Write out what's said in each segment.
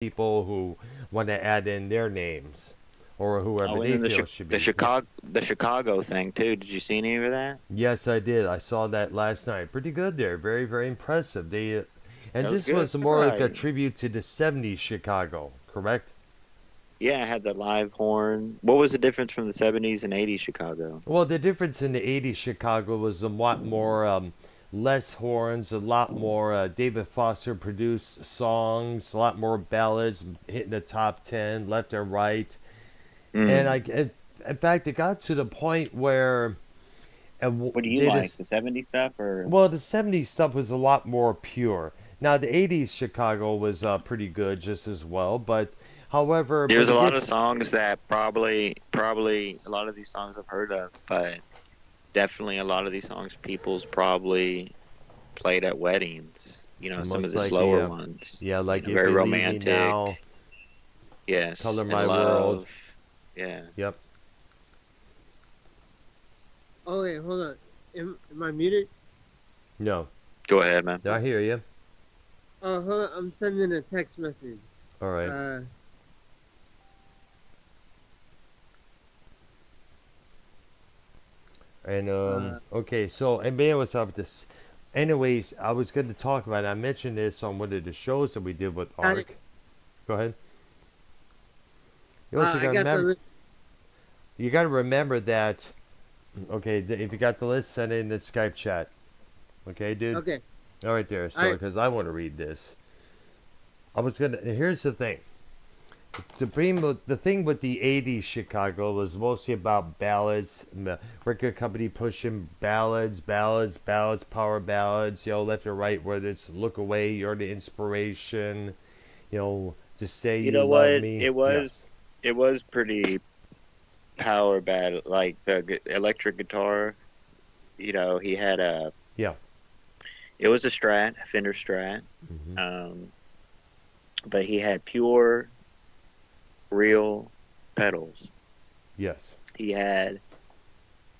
people who want to add in their names or whoever Oh, and they then feel should the be. Yeah. Chicago thing too. Did you see any of that? Yes, I did. I saw that last night. Pretty good there. Very, very impressive. And That was this good, was more like a right? tribute to the '70s Chicago, correct? Yeah, I had the live horn. What was the difference from the 70s and 80s Chicago? Well, the difference in the '80s Chicago was a lot more, less horns, a lot more David Foster produced songs, a lot more ballads hitting the top 10, left and right. And Mm. in fact, it got to the point where What do you they like? just, The 70s stuff or well, the '70s stuff was a lot more pure. Now, the '80s Chicago was pretty good just as well, but however, there's but a it lot of gets, songs that probably a lot of these songs I've heard of, but definitely a lot of these songs people's probably played at weddings. Some of most the likely, slower ones, yeah, like If very You Leave Me Now, romantic. Yes, Color and My World. love. Yeah. Yep. Oh wait, hold on. Am I muted? No, Go ahead, man. I hear you. Oh, hold on. I'm sending a text message. All right. Uh, And uh, okay, so and man, what's up with this? Anyways, I was going to talk about it. I mentioned this on one of the shows that we did with got it. Ark. Go ahead. You also I got to got the remember. list. You got to remember that. Okay, if you got the list, send it in the Skype chat. Okay, dude. Okay. All right, there. All So, right. because I want to read this, I was gonna. Here's the thing. The thing with the '80s Chicago was mostly about ballads. Record company pushing ballads, ballads, ballads, power ballads. Left or right, whether it's "Look Away," "You're the Inspiration." Just say You you know love what? me. It was Yes. it was pretty power bad. Like the electric guitar. He had a. Yeah. It was a Strat, a Fender Strat. Hmm. Um, but he had pure, real pedals. Yes. He had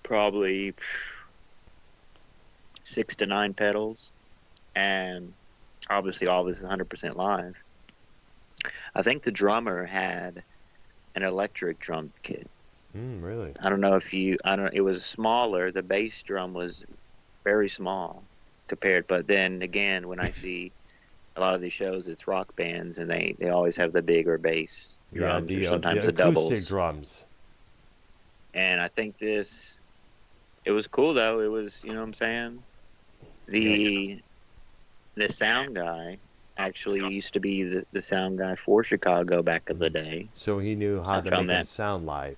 probably 6 to 9 pedals, and obviously all this is 100% live. I think the drummer had an electric drum kit. Really. I don't know if you, I don't, it was smaller. The bass drum was very small compared, but then again, when I see a lot of these shows, it's rock bands, and they always have the bigger bass Yeah. drums or The sometimes the acoustic doubles. drums. And I think it was cool though. It was, you know what I'm saying? Yep. The the sound guy actually used to be the sound guy for Chicago back in the day. So he knew how I to found make them that, sound live.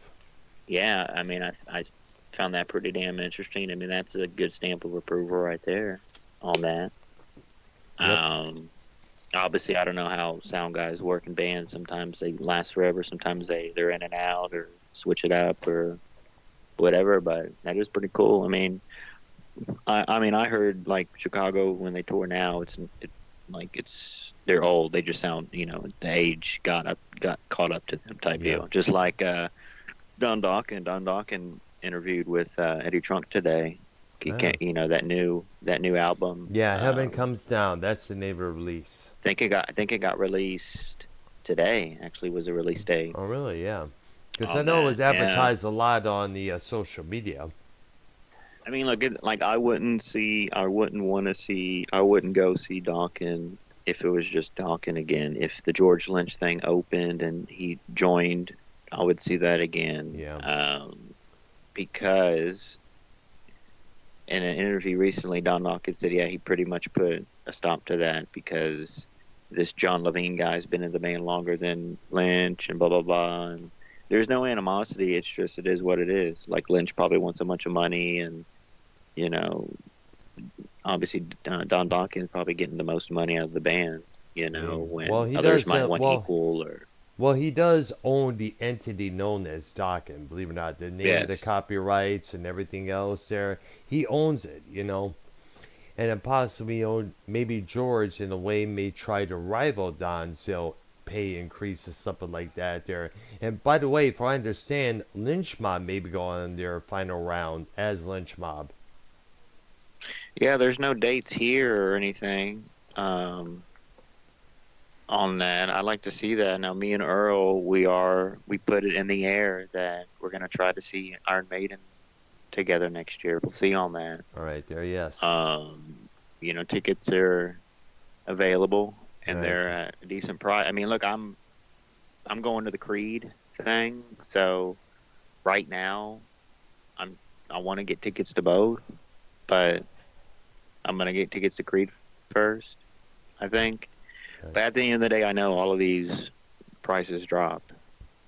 yeah, I mean, I found that pretty damn interesting. I mean, that's a good stamp of approval right there on that. Yep. Um, Obviously, I don't know how sound guys work in bands. Sometimes they last forever. Sometimes they're in and out or switch it up or whatever. But that is pretty cool. I mean, I heard like Chicago when they tour now. Like they're old. They just sound, the age got caught up to them type Yeah. deal. Just like Don Dokken. Don Dokken interviewed with Eddie Trunk today. He Ah. can't, that new album. Yeah, Heaven Comes Down. That's the name of the release. I think it got released today. Actually, was a release date Oh, really? Yeah. Because I on know it that. was Yeah. advertised a lot on the social media. I mean, like I wouldn't go see Dawkins if it was just Dawkins again. If the George Lynch thing opened and he joined, I would see that again. Yeah. Because in an interview recently, Don Dawkins said, yeah, he pretty much put a stop to that because this John Levine guy's been in the band longer than Lynch and blah blah blah. And there's no animosity. It's just it is what it is. Like Lynch probably wants a bunch of money and you know, obviously Don Dawkins probably getting the most money out of the band. Well, When he others does. might want equal or Well, he does own the entity known as Dawkins. Believe it or not, the name of the yes, copyrights and everything else. There, he owns it. And then possibly maybe George in a way may try to rival Don's pay increases, something like that there. And by the way, if I understand, Lynch Mob may be going on their final round as Lynch Mob. yeah. There's no dates here or anything. on that. I like to see that. Now, me and Earl, we put it in the air that we're gonna try to see Iron Maiden together next year. We'll see on that. All right, there, yes. Tickets are available and Right. they're at a decent price. I mean, look, I'm going to the Creed thing, so right now I want to get tickets to both, but I'm gonna get tickets to Creed first, I think. Right. But at the end of the day, I know all of these prices drop.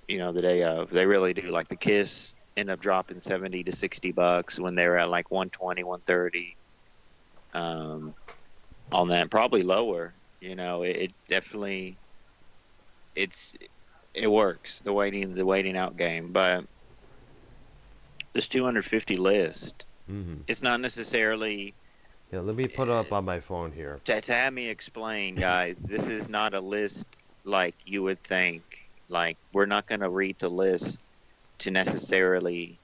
The day of, they really do. Like the Kiss end up dropping $70 to $60 when they're at like 120, 130. On that, probably lower. It definitely it works, the waiting out game. But this 250 list, Mm-hmm. it's not necessarily. Yeah, let me put it up on my phone here. To have me explain, guys, this is not a list like you would think. Like, we're not going to read the list to necessarily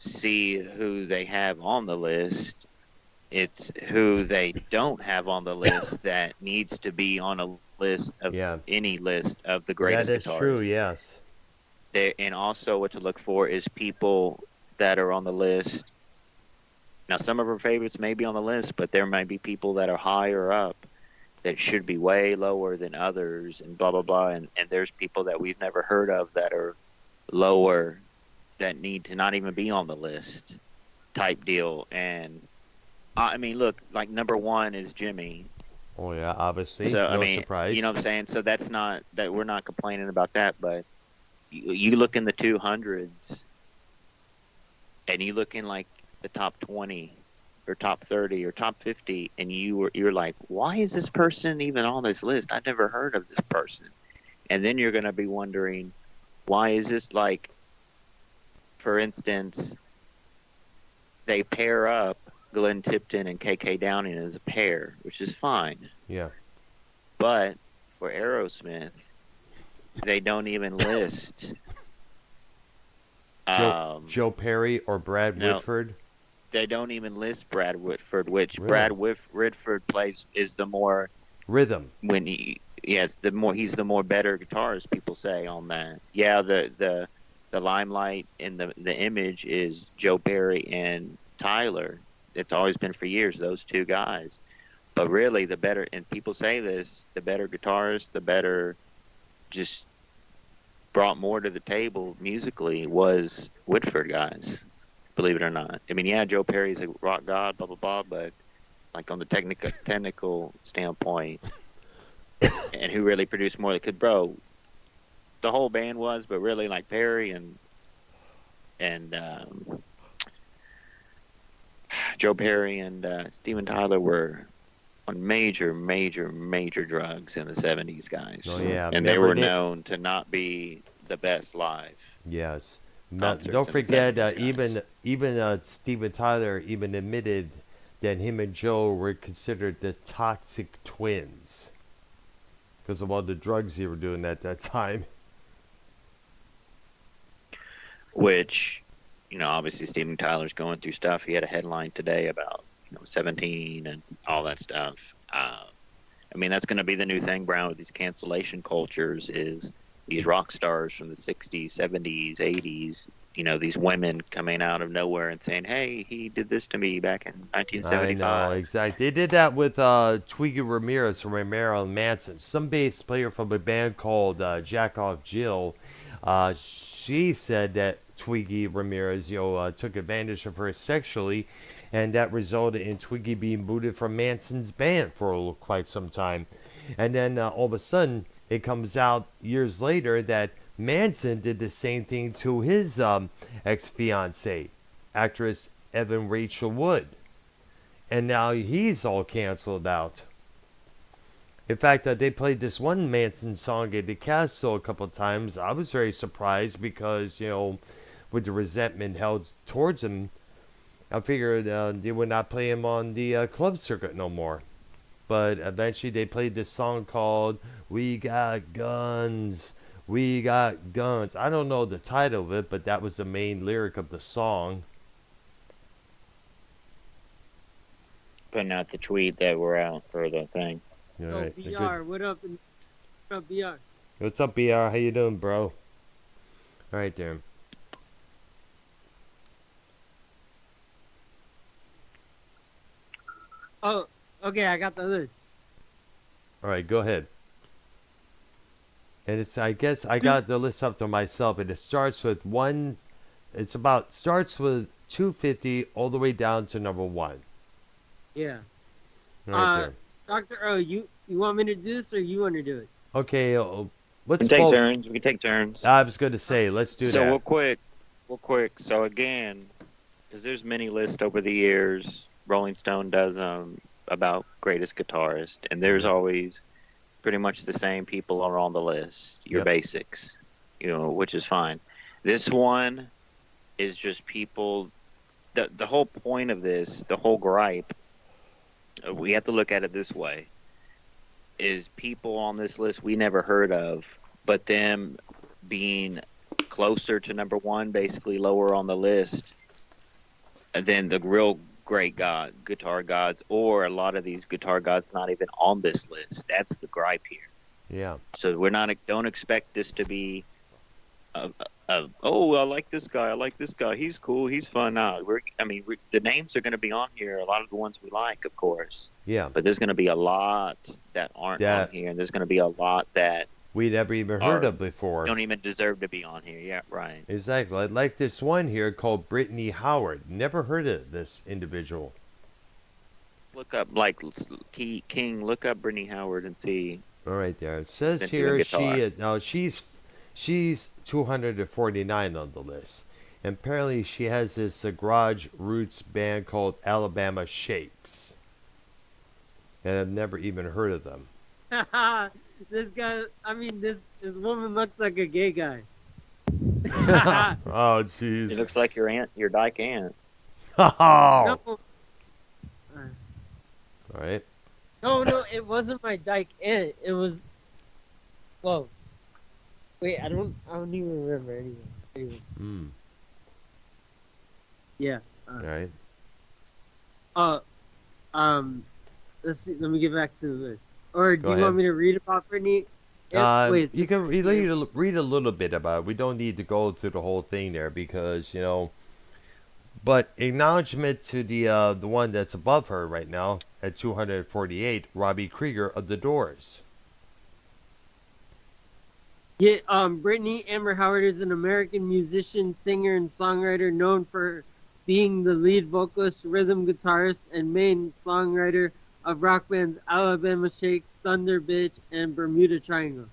see who they have on the list. It's who they don't have on the list that needs to be on a list of Yeah. any list of the greatest That is guitarists. true, yes. And also what to look for is people that are on the list. Now, some of our favorites may be on the list, but there might be people that are higher up that should be way lower than others, and blah, blah, blah. And there's people that we've never heard of that are lower that need to not even be on the list type deal. And, I mean, look, like number one is Jimmy. Oh, yeah, obviously. So, No surprise. you know what I'm saying? So that's not, that we're not complaining about that, but you look in the 200s, and you look in like the top 20 or top 30 or top 50, and you're like, why is this person even on this list? I've never heard of this person. And then you're going to be wondering, why is this, like, for instance, they pair up Glenn Tipton and KK Downing as a pair, which is fine. Yeah. But for Aerosmith, they don't even list Joe Perry or Brad no. Whitford? They don't even list Brad Whitford, which Really? Brad Whitford plays is the more Rhythm. he's the more better guitarist, people say on that. Yeah, the limelight in the image is Joe Perry and Tyler. It's always been for years, those two guys. But really, the better, and people say this, the better guitarist, the better, just brought more to the table musically was Whitford guys. Believe it or not. I mean, yeah, Joe Perry's a rock god, blah blah blah, but like on the technical standpoint, and who really produced more? Because the whole band was, but really like Perry and Joe Perry and Steven Tyler were on major drugs in the 70s, guys. Oh, yeah. And they were known to not be the best live. Yes. Concerts Don't in the forget, 70s, even Steven Tyler even admitted that him and Joe were considered the toxic twins because of all the drugs they were doing at that time. Which, obviously Steven Tyler's going through stuff. He had a headline today about 17 and all that stuff. I mean, that's going to be the new thing, Brown, with these cancellation cultures is these rock stars from the 60s, 70s, 80s, these women coming out of nowhere and saying, hey, he did this to me back in 1975. I know, exactly. They did that with Twiggy Ramirez from Marilyn Manson, some bass player from a band called Jack Off Jill. She said that Twiggy Ramirez, took advantage of her sexually, and that resulted in Twiggy being booted from Manson's band for quite some time. And then all of a sudden, it comes out years later that Manson did the same thing to his ex-fiancée, actress Evan Rachel Wood. And now he's all canceled out. In fact, they played this one Manson song at the castle a couple of times. I was very surprised because, with the resentment held towards him, I figured they would not play him on the club circuit no more. But eventually they played this song called We Got Guns, We Got Guns. I don't know the title of it, but that was the main lyric of the song. Putting out the tweet that we're out for the thing. All Yo, right. BR, what up? BR. What's up, BR? How you doing, bro? All right, there. Oh, okay, I got the list. All right, go ahead. And I guess I got the list up to myself, and it starts with one. Starts with 250 all the way down to number 1. Yeah. Right there. Dr. O, you want me to do this or you want to do it? Okay, We let's can take both. turns. We can take turns. I was going to say, let's do So that. real quick. So again, because there's many lists over the years, Rolling Stone does about greatest guitarist, and there's always pretty much the same people are on the list. Your Yep. basics, which is fine. This one is just people. The whole point of this, the whole gripe, we have to look at it this way: is people on this list we never heard of, but them being closer to number 1, basically lower on the list than the real great guitar gods, or a lot of these guitar gods not even on this list. That's the gripe here. Yeah. So don't expect this to be oh, I like this guy. I like this guy. He's cool. He's fun. The names are going to be on here. A lot of the ones we like, of course. Yeah. But there's going to be a lot that aren't on here, and there's going to be a lot that we never even heard of before. Don't even deserve to be on here. Yeah, right. Exactly. I like this one here called Brittany Howard. Never heard of this individual. Look up, King, look up Brittany Howard and see. All right there. It says Been here doing she's 249 on the list. And apparently she has this garage roots band called Alabama Shakes. And I've never even heard of them. This guy, this woman looks like a gay guy. Oh, jeez. It looks like your dyke aunt. Oh. No. All right. No, it wasn't my dyke aunt. It was. Whoa. Wait, I don't even remember anyway. Yeah. All right. Let's see. Let me get back to the list. Or do you ahead. want me to read about Brittany? You can read a little bit about it. We don't need to go through the whole thing there because, but acknowledgement to the one that's above her right now at 248, Robbie Krieger of The Doors. Yeah, Brittany Amber Howard is an American musician, singer, and songwriter known for being the lead vocalist, rhythm guitarist, and main songwriter of rock bands Alabama Shakes, Thunder Bitch, and Bermuda Triangle.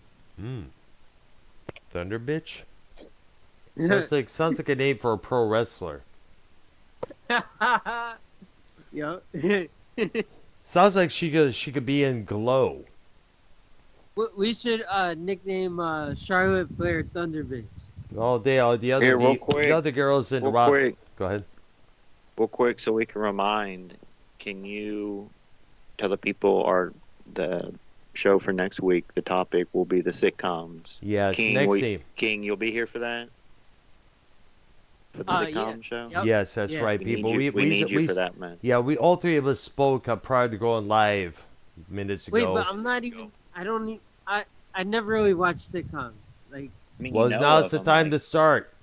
Thunder Bitch? Sounds like a name for a pro wrestler. Yup. Sounds like she could be in Glow. We should nickname Charlotte Flair Thunder Bitch. Oh, the other girls in rock. Quick. Go ahead. Real quick, so we can remind. Can you tell the people the show for next week? The topic will be the sitcoms. Yes, King, you'll be here for that. For the sitcom show. Yep. Yes, that's right, people. We need you for that, man. Yeah, we all three of us spoke prior to going live minutes ago. Wait, but I'm not even. I never really watched sitcoms. Now's the time to start.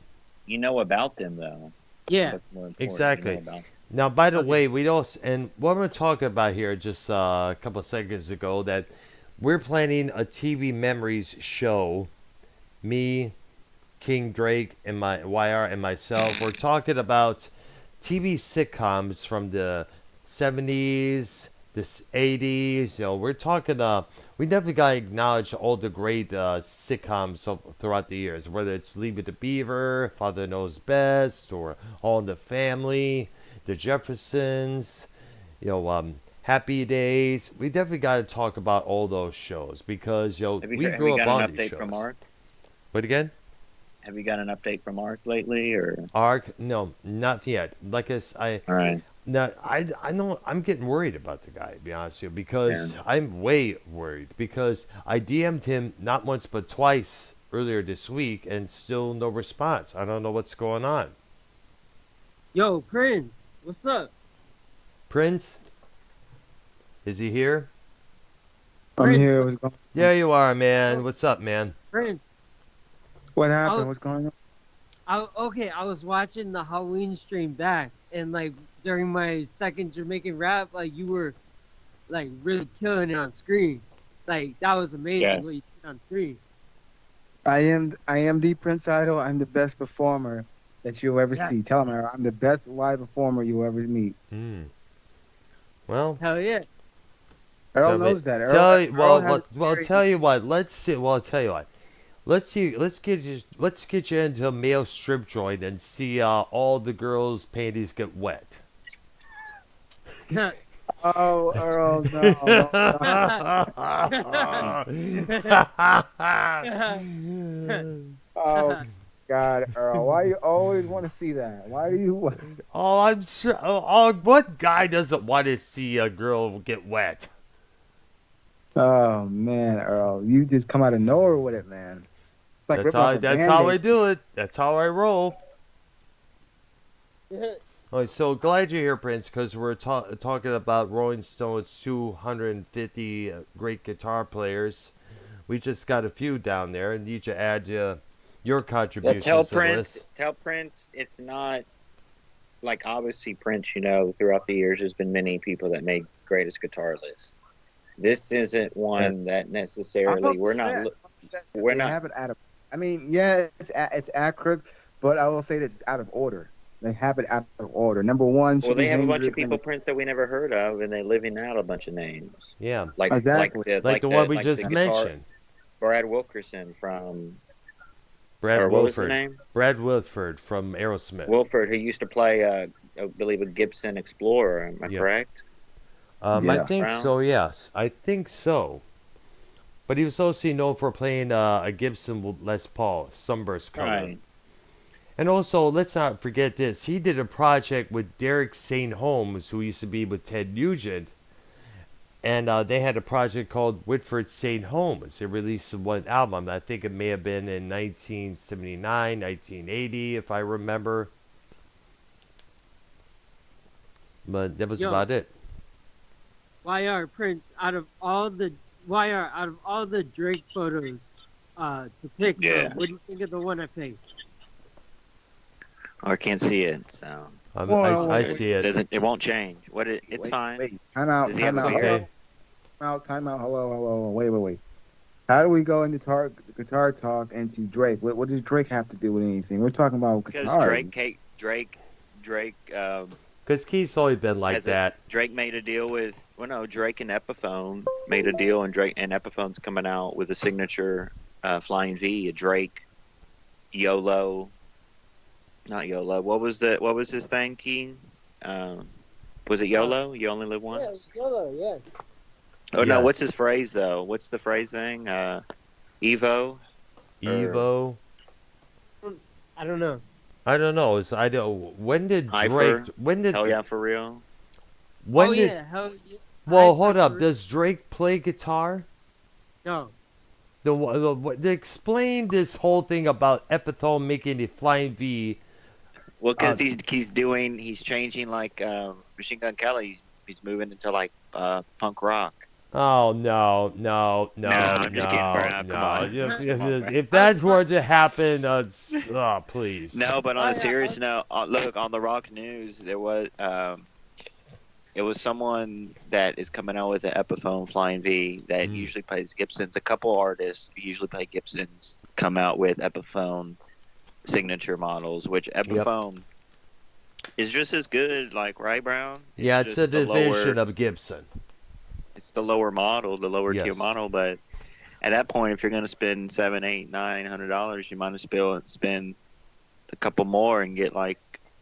You know about them, though. Yeah. That's more important. Exactly. You know about them. Now, by the way, and what we're talking about here just a couple of seconds ago, that we're planning a TV Memories show. Me, King Drake, and my YR and myself. We're talking about TV sitcoms from the 70s, the 80s. We're talking. We definitely got to acknowledge all the great sitcoms throughout the years, whether it's Leave It to Beaver, Father Knows Best, or All in the Family, The Jeffersons, Happy Days. We definitely got to talk about all those shows because we grew up on these shows. From Mark? What again? Have you got an update from Ark lately, or Ark? No, not yet. All right. Now, I know I'm getting worried about the guy, to be honest with you, because I'm way worried because I DM'd him not once but twice earlier this week and still no response. I don't know what's going on. Yo, Prince, what's up? Prince? Is he here? I'm Prince, here. What's going? There you are, man. What's up, man? Prince. What I happened? was, What's going on? I was watching the Halloween stream back, and like during my second Jamaican rap, like you were like really killing it on screen. Like that was amazing Yes. what you did on screen. I am the Prince Idol. I'm the best performer that you'll ever Yes. see. Tell him I'm the best live performer you'll ever meet. Well, Hell yeah. Earl tell me- knows that. tell Earl, you, Earl has tell you what. Let's see. Well, I'll tell you what. Let's see. Let's get you into a male strip joint and see all the girls' panties get wet. Oh, Earl, no. Oh, God, Earl. Why you always want to see that? Why do you? Oh, I'm sure. Oh, what guy doesn't want to see a girl get wet? Oh man, Earl, you just come out of nowhere with it, man. It's like ripping off a That's how I Band-Aid. do it. That's how I roll. Oh, so glad you're here, Prince, because we're talking about Rolling Stone's 250 great guitar players. We just got a few down there, and need to add your Well, contributions tell to the Prince. list. Tell Prince it's not like obviously Prince. You know, throughout the years, there's been many people that made greatest guitar lists. This isn't one that necessarily. We're not. We're They not. have it out of. I mean, yeah, it's accurate, but I will say that it's out of order. They have it out of order. Number one. Well, should be they have a bunch Hendrix, of people, Prince, that we never heard of, and they're living out a bunch of names. Yeah, Like Exactly. like the one we like just the guitar- mentioned, Brad Wilkerson from. Brad or what was his Wilford. name? Brad Wilford from Aerosmith. Wilford, who used to play, I believe, a Gibson Explorer. Am I Yeah. correct? I Yeah. think Brown? so. Yes, I think so. But he was also known for playing a Gibson Les Paul Sunburst cover. Right. And also, let's not forget this. He did a project with Derek St. Holmes, who used to be with Ted Nugent. And they had a project called Whitford St. Holmes. They released one album. I think it may have been in 1979, 1980, if I remember. But that was Yo. about it. YR Prince, out of all the Drake photos to pick Yeah. from, what do you think of the one I picked? Or I can't see it, so I see it. It won't change. It's Wait, fine. Wait, time out. Does he have Time out. a beard? Okay. Time out. Hello. Wait. How do we go into guitar talk into Drake? What does Drake have to do with anything? We're talking about Because guitar. Drake Because Keith's always been like that. Drake made a deal with. Well, no, Drake and Epiphone made a deal, and Epiphone's coming out with a signature Flying V, a Drake YOLO. Not YOLO. What was his thing, Keen? Was it YOLO? You only live once? Yeah, it's yellow, yeah. Oh no, Yes. what's his phrase though? What's the phrase thing? Evo? Evo. I don't know. I don't know. When did Hyper. Drake? When did? Hell yeah, for real? When oh did? yeah, hell yeah. Well, I- hold I- up. Does Drake play guitar? No. Explain this whole thing about Epithone making the Flying V. Well, because he's changing like Machine Gun Kelly. He's moving into like punk rock. Oh no! I'm just kidding, bro. Come on. If that were to happen, please. No, but on Oh, a yeah, serious note, look on the Rock News, there was it was someone that is coming out with an Epiphone Flying V that usually plays Gibsons. A couple artists who usually play Gibsons come out with Epiphone signature models, which Epiphone is just as good, like Ray Brown. Yeah, it's just a the division lower- of Gibson. It's the lower model, the lower tier Yes. model, but at that point, if you're going to spend $700, $800, $900, you might as well spend a couple more and get like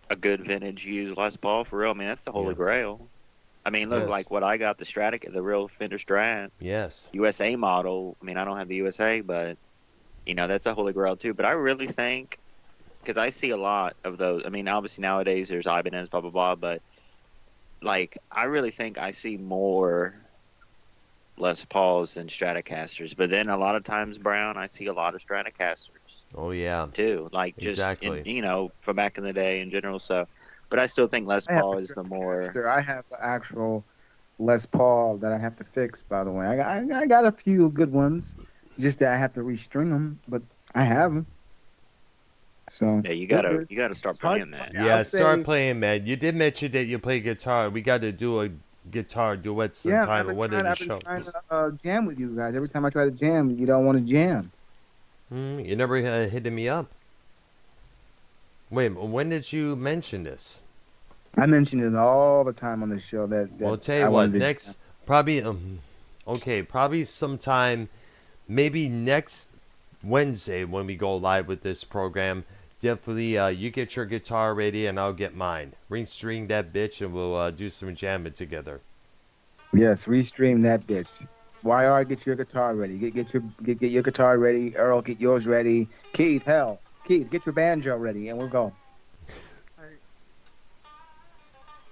a good vintage used Les Paul for real. I mean, that's the holy Yeah. grail. I mean, look, Yes. like what I got, the the real Fender Strat Yes. USA model. I mean, I don't have the USA, but that's a holy grail too. But I really think, because I see a lot of those. I mean, obviously nowadays there's Ibanez, blah blah blah, but like I really think I see more Les Pauls than Stratocasters. But then a lot of times, Brown, I see a lot of Stratocasters Oh yeah. too. Like just Exactly. from back in the day in general. So, but I still think Les I have Paul a is the more. I have the actual Les Paul that I have to fix. By the way, I got a few good ones, just that I have to restring them, but I have them. So Yeah, you we're gotta good. you gotta start It's hard. playing that. Yeah, I'll start say, playing, man. You did mention that you play guitar. We got to do a guitar duet yeah. sometime at one of the I've been shows. trying to jam with you guys. Every time I try to jam, you don't want to jam. You never hitting me up. Wait, when did you mention this? I mention it all the time on the show Well, that I'll tell I you what. wanted to. Next, probably, okay, probably sometime, maybe next Wednesday when we go live with this program. Definitely, you get your guitar ready and I'll get mine. Ring string that bitch and we'll do some jamming together. Yes, restream that bitch. YR, get your guitar ready. Get your guitar ready. Earl, get yours ready. Keith, Keith, get your banjo ready, and we're going. Alright.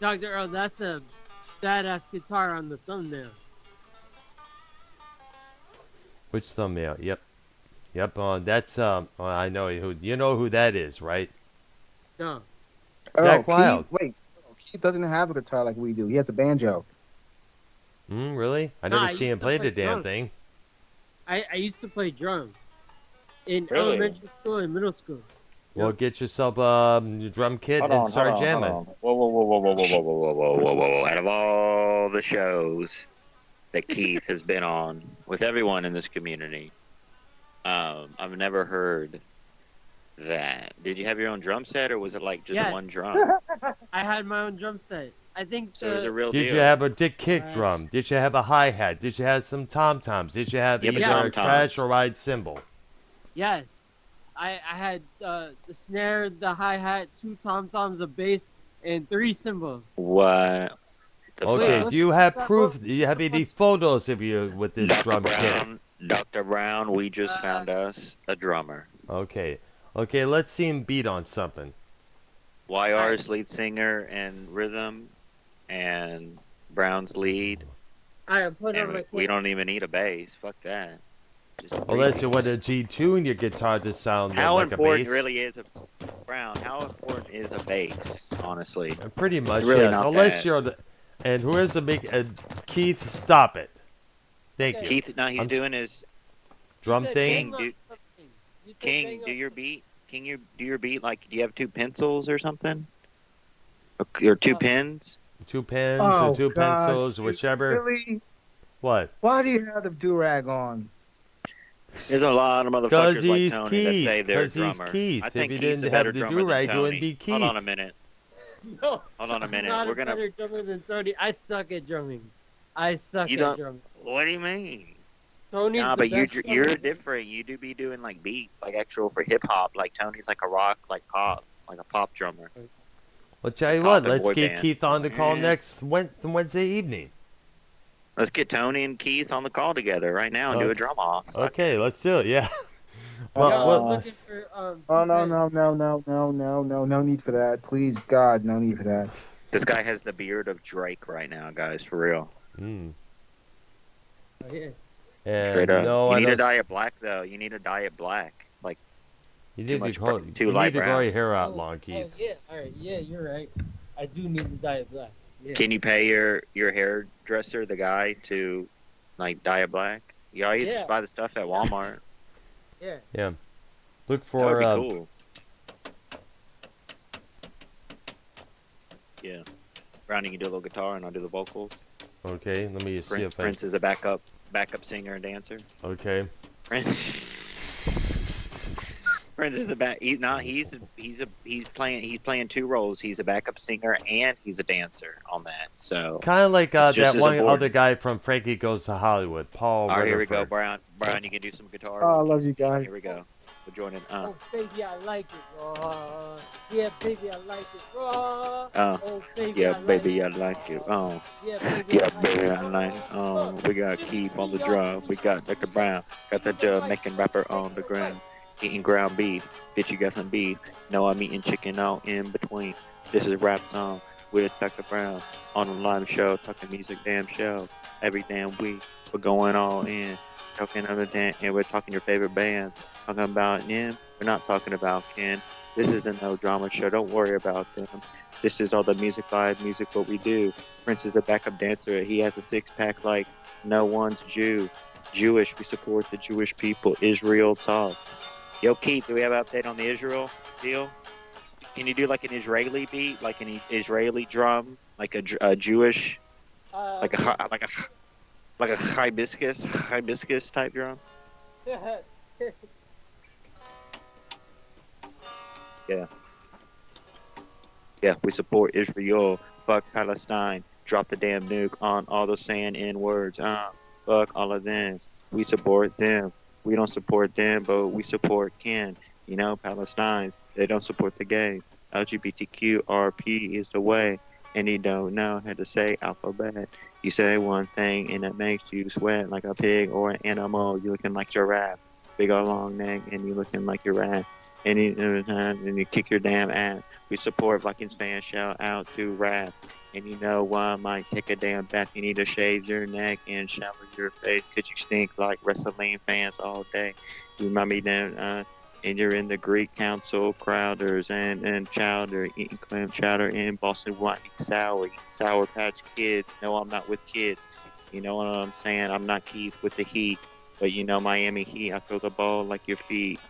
Dr. Earl, that's a badass guitar on the thumbnail. Which thumbnail? Yep. Yep, that's I know who you know who that is, right? No. Zach Wild. Wait, Keith doesn't have a guitar like we do. He has a banjo. Really? I Nah, never I seen him used to play play the damn drums. thing. I used to play drums in Really? elementary school and middle school. Well, get yourself a drum kit and start jamming. Whoa, whoa, whoa, whoa, whoa, whoa, whoa, whoa, whoa, whoa, whoa, whoa! Out of all the shows that Keith has been on with everyone in this community, I've never heard that. Did you have your own drum set, or was it like just Yes. one drum? I had my own drum set. I think So it was a real Did deal. you have a kick Right. drum? Did you have a hi hat? Did you have some tom toms? Did you have Yeah, but either a tom-toms. crash or ride cymbal? yes. I had the snare, the hi-hat, 2 tom-toms, a bass, and 3 cymbals. What? The Okay, fuck? do you have what's proof? that- Do you have any what's- photos of you with this Dr. drum kit? Brown, Dr. Brown, we just found us a drummer. Okay. Okay, let's see him beat on something. YR's lead singer and rhythm, and Brown's lead. Alright, put on And my we kit. don't even need a bass. Fuck that. Just Unless you want to G-tune your guitar to sound how like a important bass. really is a Brown? How important is a bass? Honestly, Pretty much, really yes. not Unless that. you're the... And who is the big... Keith, stop it. Thank you. Keith. Now he's I'm- doing his Drum You said thing? bang on Dude. something. You said King. bang Do on- your beat. King, you do your beat like? Do you have 2 pencils or something? Or 2 pins? 2 pens Oh, or 2 God, pencils, dude, whichever. Really? What? Why do you have the do-rag on? There's a lot of Because motherfuckers like he's Tony Keith. that say they're a 'Cause he's drummer. Keith. I If think he Keith's didn't a better have the drummer than do-rag, it wouldn't Tony. be Keith. Hold on a minute. No, Hold on a minute. I'm not We're a gonna. better drummer than Tony. I suck at drumming. I suck You at don't- drumming. What do you mean? Tony's Nah, the but best you're drummer. different. You do be doing like beats, like actual for hip hop. Like Tony's like a rock, like pop, like a pop drummer. Well, tell you Pop what, and let's boy get band. Keith on the call Yeah. next Wednesday evening. Let's get Tony and Keith on the call together right now and do a Okay. drum off. Okay, let's do it, yeah. Yo, well, I'm well, looking for, Oh no friends. no need for that. Please God, no need for that. This guy has the beard of Drake right now, guys, for real. mm. Oh, yeah. And Straight up. no, You I need to don't. dye it black though. You need to dye it black. It's like You too need to much grow. too You need light to grow brown. your hair out Oh, long, Keith. Oh, yeah. All right. Yeah, you're right. I do need to dye it black. Yeah. can you pay your hairdresser, the guy, to like dye it black? You always Yeah. just buy the stuff at Walmart. Yeah. Look That for would be cool. Yeah. Brownie can do a little guitar and I'll do the vocals. Okay, let me see if Prince is a backup singer and dancer. Okay. Prince. Prince is a back. He's playing 2 roles. He's a backup singer and he's a dancer on that. So. Kind of like It's just that as one important. other guy from Frankie Goes to Hollywood, Paul. All right, here we go, Rutherford. Brown. Brown, you can do some guitar. Oh, I love you guys. Here we go. We're joining. Oh, baby, I like it raw. Yeah, baby, I like it raw. Oh, Oh, baby, yeah, I like baby, it I like it. raw. Oh, Yeah, baby, yeah, I baby, I it like it. Oh, we got Keith on the drum. We got Dr. Brown. Got the Jamaican rapper on the ground. Eating ground beef. Bitch, you got some beef. No, I'm eating chicken all in between. This is Rap Song with Dr. Brown on a live show. Talking music, damn show. Every damn week. We're going all in. Talking other damn, and we're talking your favorite bands. Talking about them. We're not talking about Ken. This is a no drama show. Don't worry about them. This is all the music vibe, music what we do. Prince is a backup dancer. He has a six pack like no one's Jewish. We support the Jewish people. Israel talk. Yo, Keith, do we have an update on the Israel deal? Can you do like an Israeli beat, like an Israeli drum, like a Jewish, like a hibiscus type drum? Yeah. Yeah, we support Israel. Fuck Palestine. Drop the damn nuke on all those saying N words. Fuck all of them. We support them. We don't support them, but we support Ken. You know, Palestine. They don't support the gay. LGBTQRP is the way. And you don't know how to say alphabet. You say one thing and it makes you sweat like a pig or an animal. You looking like giraffe. Big old long neck and you looking like your rat. And you kick your damn ass. We support Vikings fans. Shout out to Rap. And you know why? Might take a damn bath. You need to shave your neck and shower your face. Cause you stink like wrestling fans all day. You remind me then, and you're in the Greek Council, Crowders and Chowder, eating clam chowder in Boston, white sour, eating Sour Patch Kids. No, I'm not with kids. You know what I'm saying? I'm not Keith with the Heat, but you know Miami Heat. I throw the ball like your feet.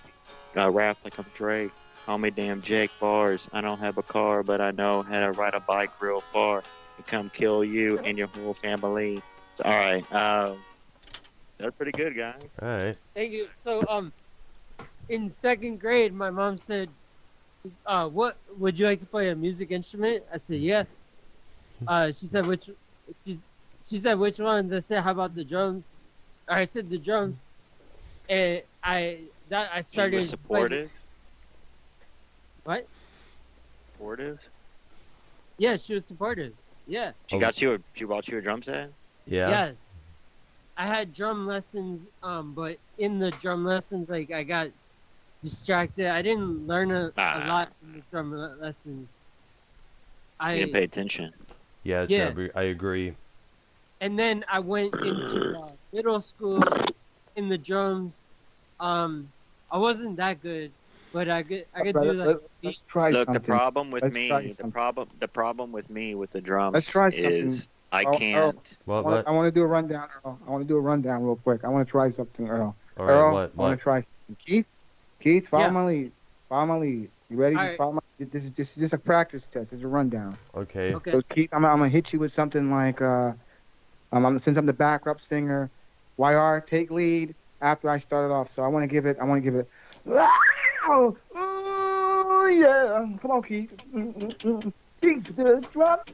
Rap like I'm Drake. Call me damn Jake Bars. I don't have a car, but I know how to ride a bike real far and come kill you and your whole family. All right, that's pretty good, guys. All right. Thank you. So, in second grade, my mom said, "What would you like to play a music instrument?" I said, "Yeah." She said, "Which?" She said, "Which ones?" I said, "How about the drums?" I said, "The drums," and I started. She was supportive. What? Supportive. Yeah, she was supportive. Yeah. She bought you a drum set. Yeah. Yes. I had drum lessons, but in the drum lessons, like I got distracted. I didn't learn a lot in the drum lessons. You didn't pay attention. Yes, Yeah. I agree. And then I went into middle school in the drums. I wasn't that good, but I could do like. Let's try Look, something. the problem with Let's me, try the something. problem with me with the drums Let's try something. is I Earl, can't. What? I want to do a rundown, Earl. I want to do a rundown real quick. I want to try something, Earl. All right, Earl, what? I want to try something. Keith, follow Yeah. my lead. Follow my lead. You ready? All Just right. follow my. This is just a practice test. This is a rundown. Okay. Okay. So Keith, I'm gonna hit you with something like since I'm the backup singer, YR take lead after I start it off. So I want to give it. Oh, yeah. Come on, Keith. Keith, the drummer.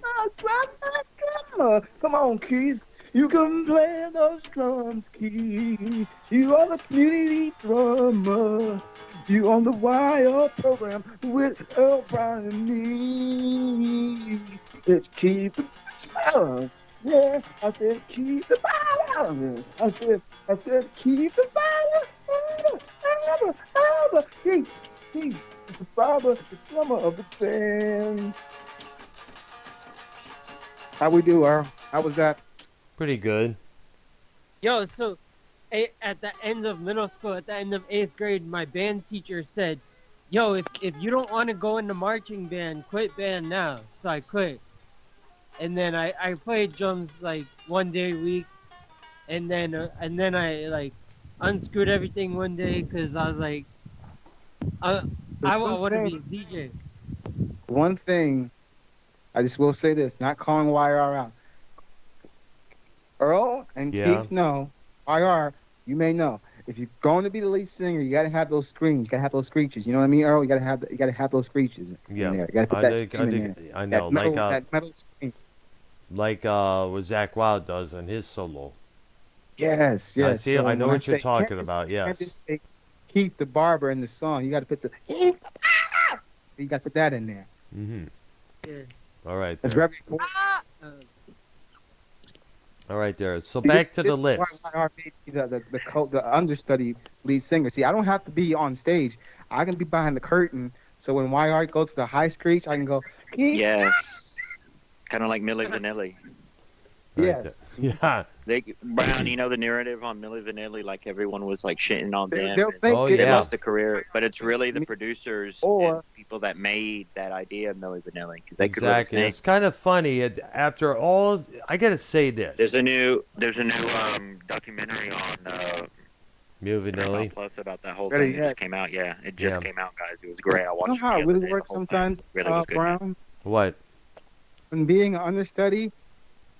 Come on, Keith. You can play those drums, Keith. You are the community drummer. You on the YR program with Earl, Brian, and me. Let's keep the balance. Yeah, I said keep the balance. I said keep the balance. Keith, the father, the drummer of the band. How we do, Earl? How was that? Pretty good. Yo, so at the end of middle school, at the end of 8th grade, my band teacher said, "Yo, if you don't want to go in the marching band, quit band now." So I quit. And then I played drums like one day a week, and then I like unscrewed everything one day because I was like, I want to be a DJ. One thing, I just will say this, not calling YR out. Earl and Yeah. Keith know, YR, you may know. If you're going to be the lead singer, you got to have those screams. You got to have those screeches. You know what I mean, Earl? You got to have those screeches. Yeah. In there. You got to put that scream in there. I know. That metal scream. Like what Zach Wild does on his solo. Yes. I see. So I know when what you're say, talking can't about. just- can't Yes. just say Keith the barber in the song. You got to put the Keith the barber. So you got to put that in there. Mhm. Yeah. All right. That's There. very important. All right there. So See, back this- to this the is why list. YR made me the understudy lead singer. See, I don't have to be on stage. I can be behind the curtain. So when YR goes to the high screech, I can go, Keith. Yes. Kind of like Milli Vanilli. Right there. Yes. Yeah. Brown, you know the narrative on Milli Vanilli, like everyone was like shitting on them. They'll and think Oh, they yeah. lost a career, but it's really the producers Or- and people that made that idea of Milli Vanilli because they could Exactly. really It's sing. kind of funny. After all, I gotta say this. There's a new documentary on Milli Paramount Vanilli. Plus about that whole Better thing. It yet. just came out. Yeah, it just Yeah. came out, guys. It was great. I You watched know it. how the it other really day, the works whole thing. sometimes, Really was good. Brown? What? When being an understudy,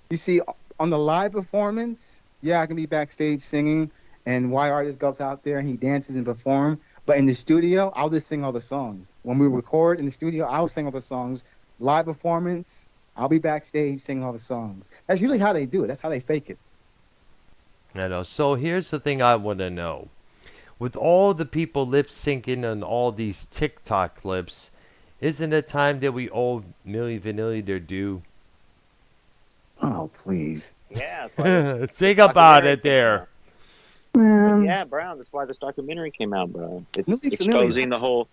you see on the live performance, yeah, I can be backstage singing, and Y artist goes out there and he dances and performs. But in the studio, I'll just sing all the songs. When we record in the studio, I'll sing all the songs. Live performance, I'll be backstage singing all the songs. That's usually how they do it. That's how they fake it. I know. So here's the thing I want to know. With all the people lip syncing on all these TikTok clips, isn't it time that we owe Milli Vanilli their due? Oh, please. Yeah, that's why this Think about documentary it there. came out. Man. Yeah, Brown. That's why this documentary came out, bro. It's Milli Vanilli- exposing the whole.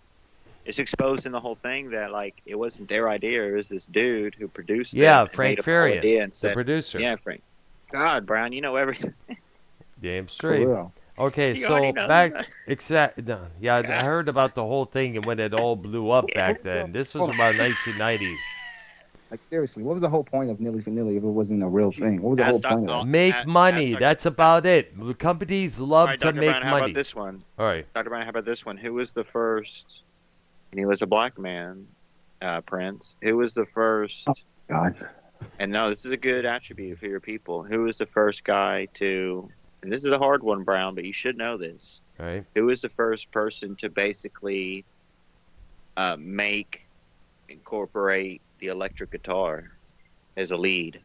It's exposing the whole thing that like it wasn't their idea. It was this dude who produced it. Yeah, and Frank made up the whole Farian, idea and the said, producer. "Yeah, Frank. God, Brown, you know everything." Damn For straight. real. Okay, You so already know back that. yeah, I heard about the whole thing and when it all blew up back then. This was about 1990. Like, seriously, what was the whole point of Milli Vanilli if it wasn't a real thing? What was the whole point of it? Make money. Dr. That's about it. The companies love All right, to Dr. make Brown, how money. about this one? All right. Dr. Brown, how about this one? Who was the first? And he was a black man, Prince. Who was the first? God. And no, this is a good attribute for your people. Who was the first guy to? And this is a hard one, Brown, but you should know this. All right. Who was the first person to basically incorporate the electric guitar as a lead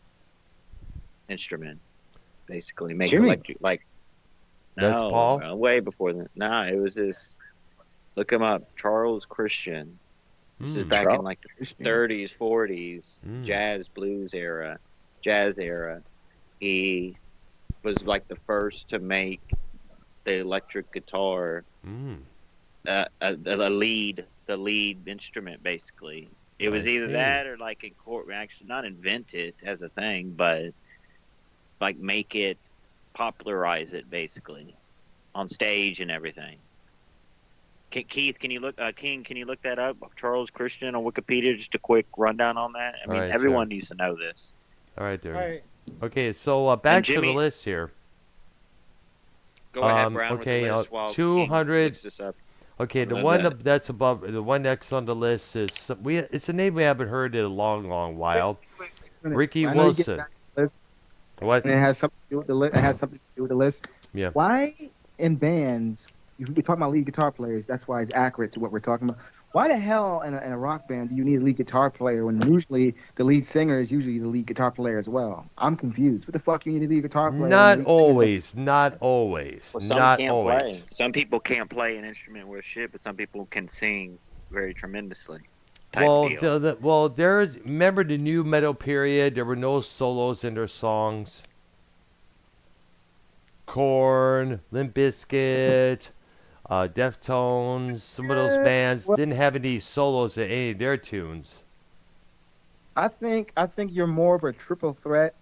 instrument? Basically, make Jimmy. electric like. Les No, Paul? way before that. Nah, it was this. Look him up, Charles Christian. This is back in like the 30s, 40s, jazz era. He was like the first to make the electric guitar the lead instrument. Basically, it was I either see. that or like actually not invent it as a thing, but like make it, popularize it basically on stage and everything. Keith, can you look? King, can you look that up? Charles Christian on Wikipedia. Just a quick rundown on that. I mean, right, everyone sir. needs to know this. All right, there. All right. Okay, so back to the Jimmy- list here. Go ahead, Brown. okay, with the list while King 200 looks this up. Okay, the Love one that. that's above, the one next on the list is it's a name we haven't heard in a long, long while. Ricky I know you get Wilson. back to the list, What? and it has something to do with the list. It has something to do with the list. Yeah. Why in bands? We're talking about lead guitar players. That's why it's accurate to what we're talking about. Why the hell in a rock band do you need a lead guitar player when usually the lead singer is usually the lead guitar player as well? I'm confused. What the fuck you need a lead guitar player? when the Not lead singer- always. Not always. Well, some Not can't always. play. Some people can't play an instrument worth shit, but some people can sing very tremendously. Type Well, deal. there's remember the new metal period. There were no solos in their songs. Korn, Limp Bizkit, Deftones. Some of those bands didn't have any solos in any of their tunes. I think you're more of a triple threat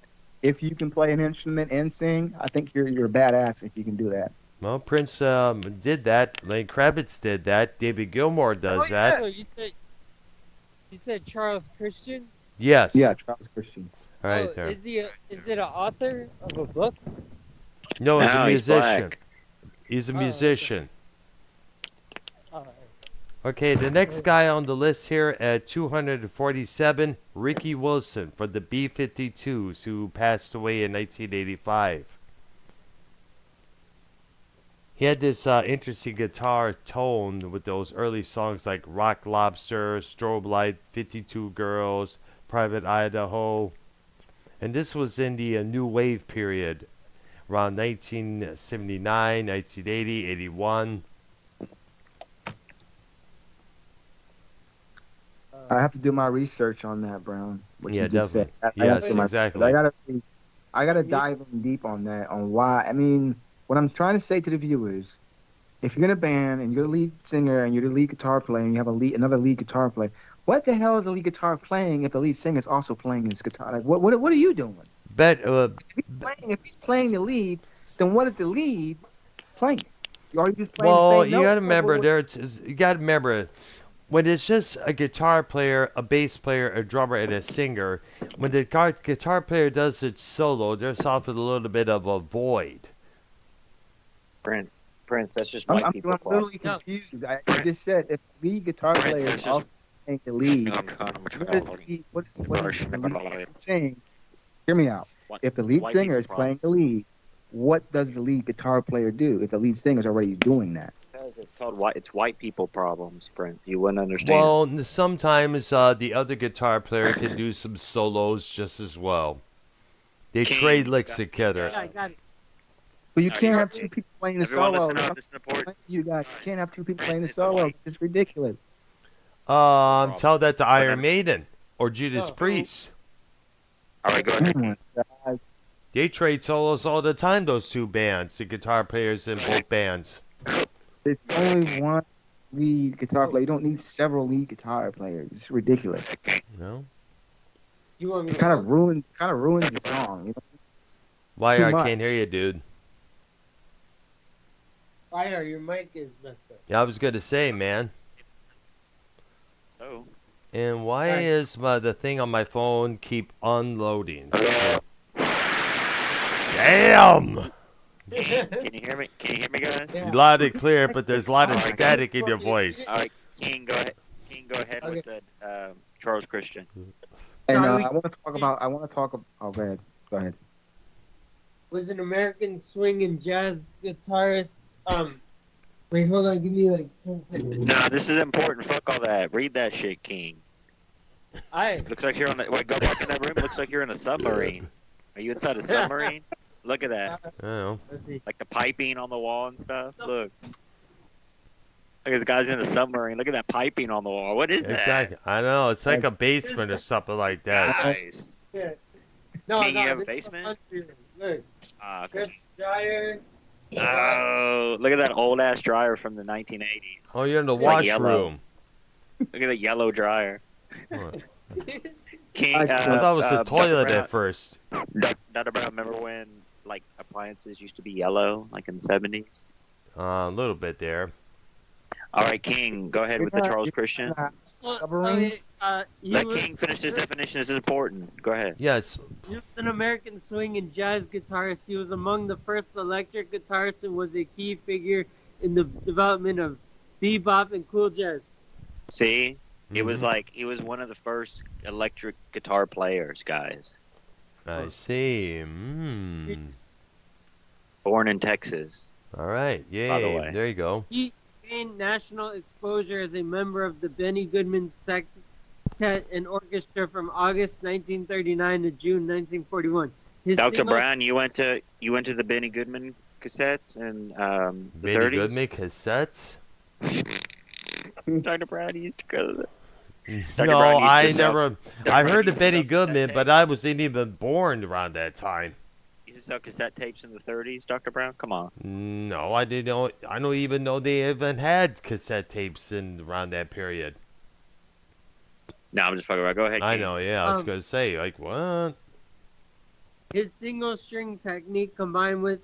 if you can play an instrument and sing. I think you're a badass if you can do that. Well, Prince did that. Lenny Kravitz did that. David Gilmour does that. So you said Charles Christian? Yes. Yeah, Charles Christian. All right Oh, there. is it an author of a book? No, he's a No, he's musician. black. He's a Oh, okay. musician. All right. Okay, the next guy on the list here at 247, Ricky Wilson from the B-52s, who passed away in 1985. He had this interesting guitar tone with those early songs like Rock Lobster, Strobe Light, 52 Girls, Private Idaho. And this was in the new wave period, around 1979, 1980, 81. I have to do my research on that, Brown. What Yeah, you just definitely. said. I have to do my- exactly. I gotta dive in deep on that, on why. I mean, what I'm trying to say to the viewers, if you're in a band and you're the lead singer and you're the lead guitar player and you have another lead guitar player, what the hell is the lead guitar playing if the lead singer is also playing his guitar? Like, what are you doing? If he's playing the lead, then what is the lead playing? Are you just playing the well, same you note? gotta remember you gotta remember when it's just a guitar player, a bass player, a drummer, and a singer. When the guitar player does its solo, there's often a little bit of a void. Prince, that's just white I'm people literally No. confused. I just said if the lead guitar Prince, player it's is just- also playing the lead, what is the lead saying? Hear me out. If the lead White singer is people playing the lead, what does the lead guitar player do if the lead singer is already doing that? Because it's called white people problems, Prince. You wouldn't understand. Well, sometimes the other guitar player can do some solos just as well. They King, trade licks got- together. Yeah, I got it. But you No, can't you're have right. two people playing the Everyone solo. listen up. Listen to Port. You can't have two people playing the It's solo. white. It's ridiculous. Tell that to Iron then- Maiden or Judas No. Priest. All right, go Oh ahead. my God. They trade solos all the time, those two bands, the guitar players in both bands. There's only one lead guitar player. You don't need several lead guitar players. It's ridiculous. You know? You want me It to kind of ruins the song. You know? Why Too I much. can't hear you, dude. Fire, your mic is messed up. Yeah, I was gonna say, man. So, And why Right. is the thing on my phone keep unloading? Damn! can you hear me? Can you hear me, guys? Yeah. Loud and clear, but there's a lot of Alright. static in your voice. All right, King, go ahead. King, go ahead with the Charles Christian. And Charlie- I want to talk about. Oh, go ahead. Go ahead. Was an American swing and jazz guitarist. Wait, hold on. Give me like 10 seconds. No, this is important. Fuck all that. Read that shit, King. Looks like you're on the. Wait, go back in that room. Looks like you're in a submarine. Are you inside a submarine? Look at that. I don't know. Let's see. Like the piping on the wall and stuff. Look. Look, this guy's in a submarine. Look at that piping on the wall. What is that? Exactly. I know. It's like a basement or something like that. Nice. Yeah. No, King, no. you have a this is basement? country. Look, Okay. Chris Dryer. Oh, look at that old ass dryer from the 1980s. Oh, you're in the Like yellow. washroom. Look at the yellow dryer. What? King, I I thought it was the Dr. toilet Brown, at first. Dr. Brown, remember when like appliances used to be yellow, like in the 70s? A little bit there. All right, King, go ahead with the Charles Christian. Submarine? He Let was, King finish his definition. This is important. Go ahead. Yes. he was an American swing and jazz guitarist. He was among the first electric guitarists and was a key figure in the development of bebop and cool jazz. See, it was Mhm. like he was one of the first electric guitar players, guys. I see. Mm. Born in Texas. All right. By the Yay. way. There you go. He gained national exposure as a member of the Benny Goodman Sextet and Orchestra from August 1939 to June 1941. His Dr. single- Brown, you went to the Benny Goodman cassettes in the Benny 30s. Goodman cassettes? Dr. Brown used to go to the No, Brown used I to sell- never. Dr. I Brown heard used of to Benny sell Goodman, cassette but I wasn't even born around that time. You used to sell cassette tapes in the 30s, Dr. Brown? Come on. No, I didn't know. I don't even know they even had cassette tapes in around that period. No, I'm just fucking around. Go ahead, I King. know. Yeah, I was Um, gonna say like what? His single string technique combined with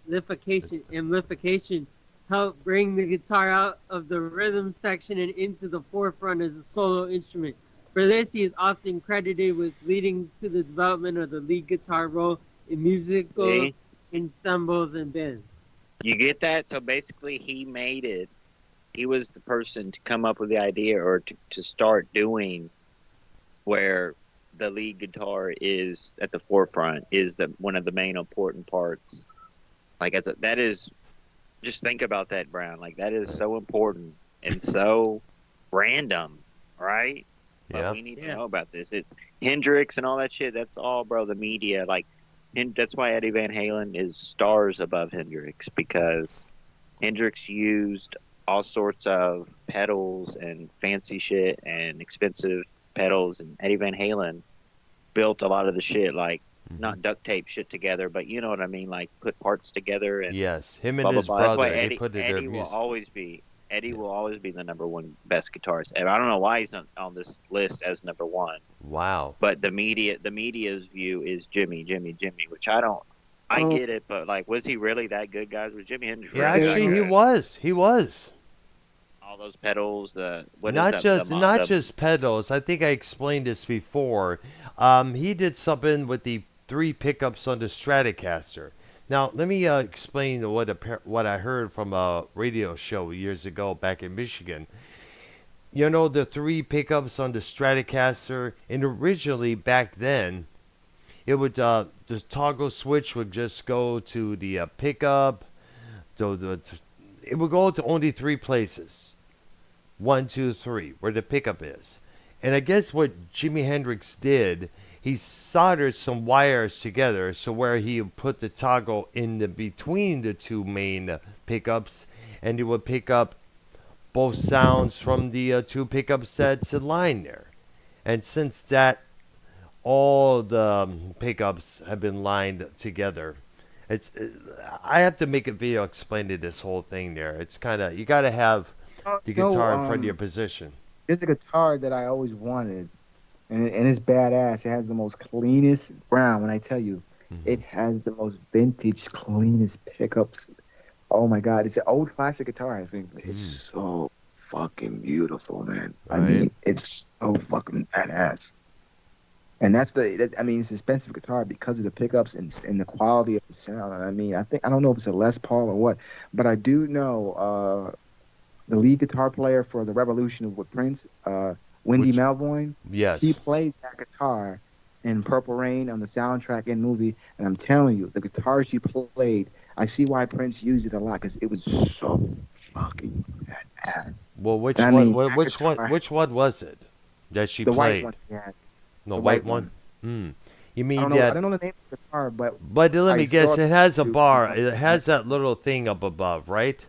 amplification helped bring the guitar out of the rhythm section and into the forefront as a solo instrument. For this, he is often credited with leading to the development of the lead guitar role in musical See? ensembles and bands. You get that? So basically, he made it. He was the person to come up with the idea or to start doing where the lead guitar is at the forefront, is one of the main important parts. Like, that is, just think about that, Brown. Like, that is so important and so random, right? But Yeah. we need to Yeah. know about this. It's Hendrix and all that shit. That's all, bro, the media. Like, and that's why Eddie Van Halen is stars above Hendrix, because Hendrix used all sorts of pedals and fancy shit and expensive pedals, and Eddie Van Halen built a lot of the shit, like not duct tape shit together, but you know what I mean, like put parts together and Yes, him and blah blah his blah. That's why brother. Eddie, They put in their Eddie will music. always be Eddie will always be the number one best guitarist, and I don't know why he's not on this list as number one. Wow. But the media's view is Jimmy, which I don't. I Oh. get it, but like, was he really that good, guys? Was Jimi Hendrix Yeah, really that actually, he good? was. He was. All those pedals, what Not is just that? not just pedals. I think I explained this before. He did something with the 3 pickups on the Stratocaster. Now, let me explain what I heard from a radio show years ago back in Michigan. You know, the 3 pickups on the Stratocaster, and originally back then, it would the toggle switch would just go to the pickup. It would go to only 3 places. 1, 2, 3, where the pickup is. And I guess what Jimi Hendrix did, he soldered some wires together so where he would put the toggle in the between the 2 main pickups, and it would pick up both sounds from the 2 pickup sets in line there. And since that, all the pickups have been lined together. I have to make a video explaining this whole thing there. It's kind of, you got to have the guitar in front of your position. There's a guitar that I always wanted, and it's badass. It has the most cleanest brown. When I tell you, it has the most vintage, cleanest pickups. Oh my God, it's an old classic guitar, I think, but it's so fucking beautiful, man. Right. I mean, it's so fucking badass. And it's an expensive guitar because of the pickups and the quality of the sound. I mean, I don't know if it's a Les Paul or what, but I do know the lead guitar player for the Revolution with Prince, Wendy Melvoin. Yes. She played that guitar in Purple Rain on the soundtrack and movie, and I'm telling you, the guitar she played, I see why Prince used it a lot because it was so fucking badass. Well, which guitar- which one was it that she The played? white one, yeah. The the white white one. You mean I don't that? know the name of the guitar, but Let me I guess. saw It has a it. bar. It has that little thing up above, right?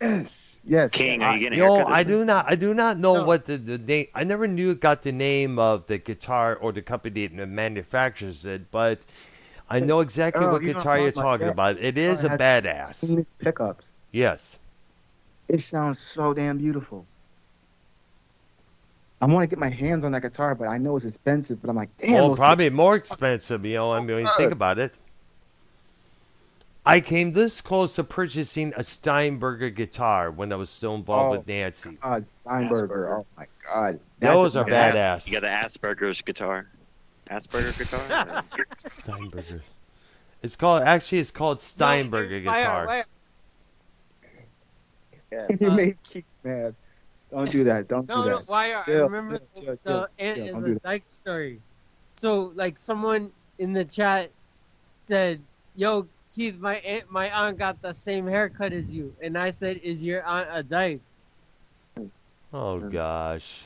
yes. King, are you getting a No, haircut? I do not know No. what the name. I never got the name of the guitar or the company that manufactures it, but I know exactly what you know guitar what I'm you're talking talking about. about. It is a It has badass. cleanest pickups. Yes. It sounds so damn beautiful. I want to get my hands on that guitar, but I know it's expensive. But I'm like, damn. Well, those probably more expensive. I mean, think about it. I came this close to purchasing a Steinberger guitar when I was still involved with Nancy. God, Steinberger. Oh my God. Those are Yeah. badass. You got the Asperger's guitar. Asperger guitar? Steinberger. It's called Steinberger guitar. You made Keith mad. Don't do that. Don't do No, that. why? I Chill, remember chill, the chill, Ant chill. is Don't a do that. dyke story. So, like, someone in the chat said, "Yo, Keith, my aunt got the same haircut as you," and I said, "Is your aunt a dyke?" Oh gosh.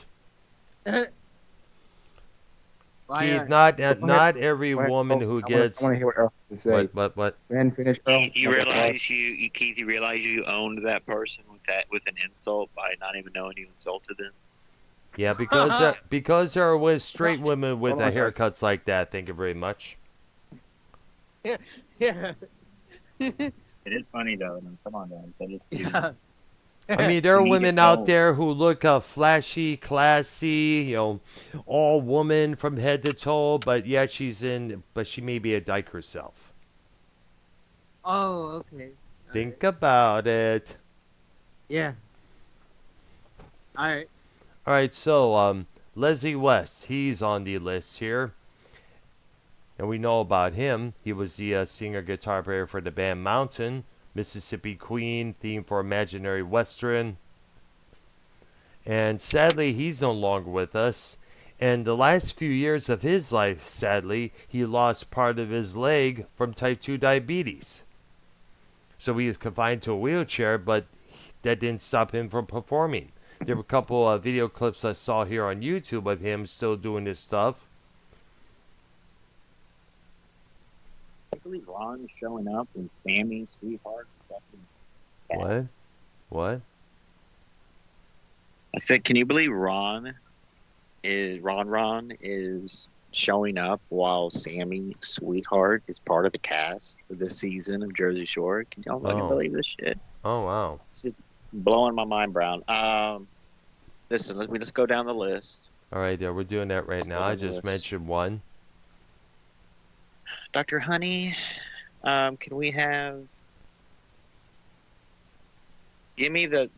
Why Keith, are- not every woman who gets I want to hear what Earl has to say. what Then finish, Earl. You realize you owned that person with an insult by not even knowing you insulted them. Yeah, because there are straight women with Hold on, guys. haircuts like that. Thank you very much. Yeah. It is funny though. Come on, guys. That is cute. Yeah. I mean, there are You need women to out know. there who look flashy, classy, all woman from head to toe, but yet she may be a dyke herself. Oh, okay. Think about it. Yeah. All right. All right, so Leslie West, he's on the list here. And we know about him. He was the singer guitar player for the band Mountain, Mississippi Queen, theme for Imaginary Western. And sadly, he's no longer with us. And the last few years of his life, sadly, he lost part of his leg from type 2 diabetes. So he was confined to a wheelchair, but that didn't stop him from performing. There were a couple of video clips I saw here on YouTube of him still doing his stuff. I believe Ron's showing up and Sammy's sweetheart. What? I said, can you believe Ron is showing up while Sammy Sweetheart is part of the cast for this season of Jersey Shore? Can y'all fucking believe this shit? Oh, wow. blowing my mind, Brown. Listen, let's go down the list. All right, yeah, we're doing that right now. I just mentioned one. Dr. Honey, can we have? Give me the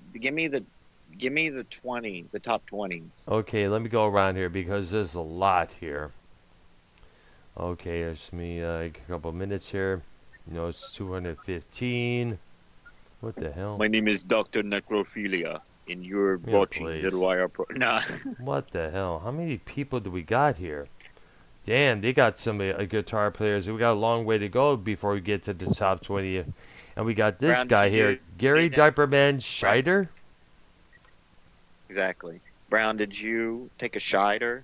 20, the top 20s. Okay, let me go around here because there's a lot here. Okay, there's me a couple minutes here. It's 215. What the hell? My name is Dr. Necrophilia, and you're watching please. the Wire Pro. Nah. What the hell? How many people do we got here? Damn, they got some guitar players. We got a long way to go before we get to the top 20. And we got this Brown, guy did here, you Gary see that? Diaperman Scheider. Exactly. Brown, did you take a Scheider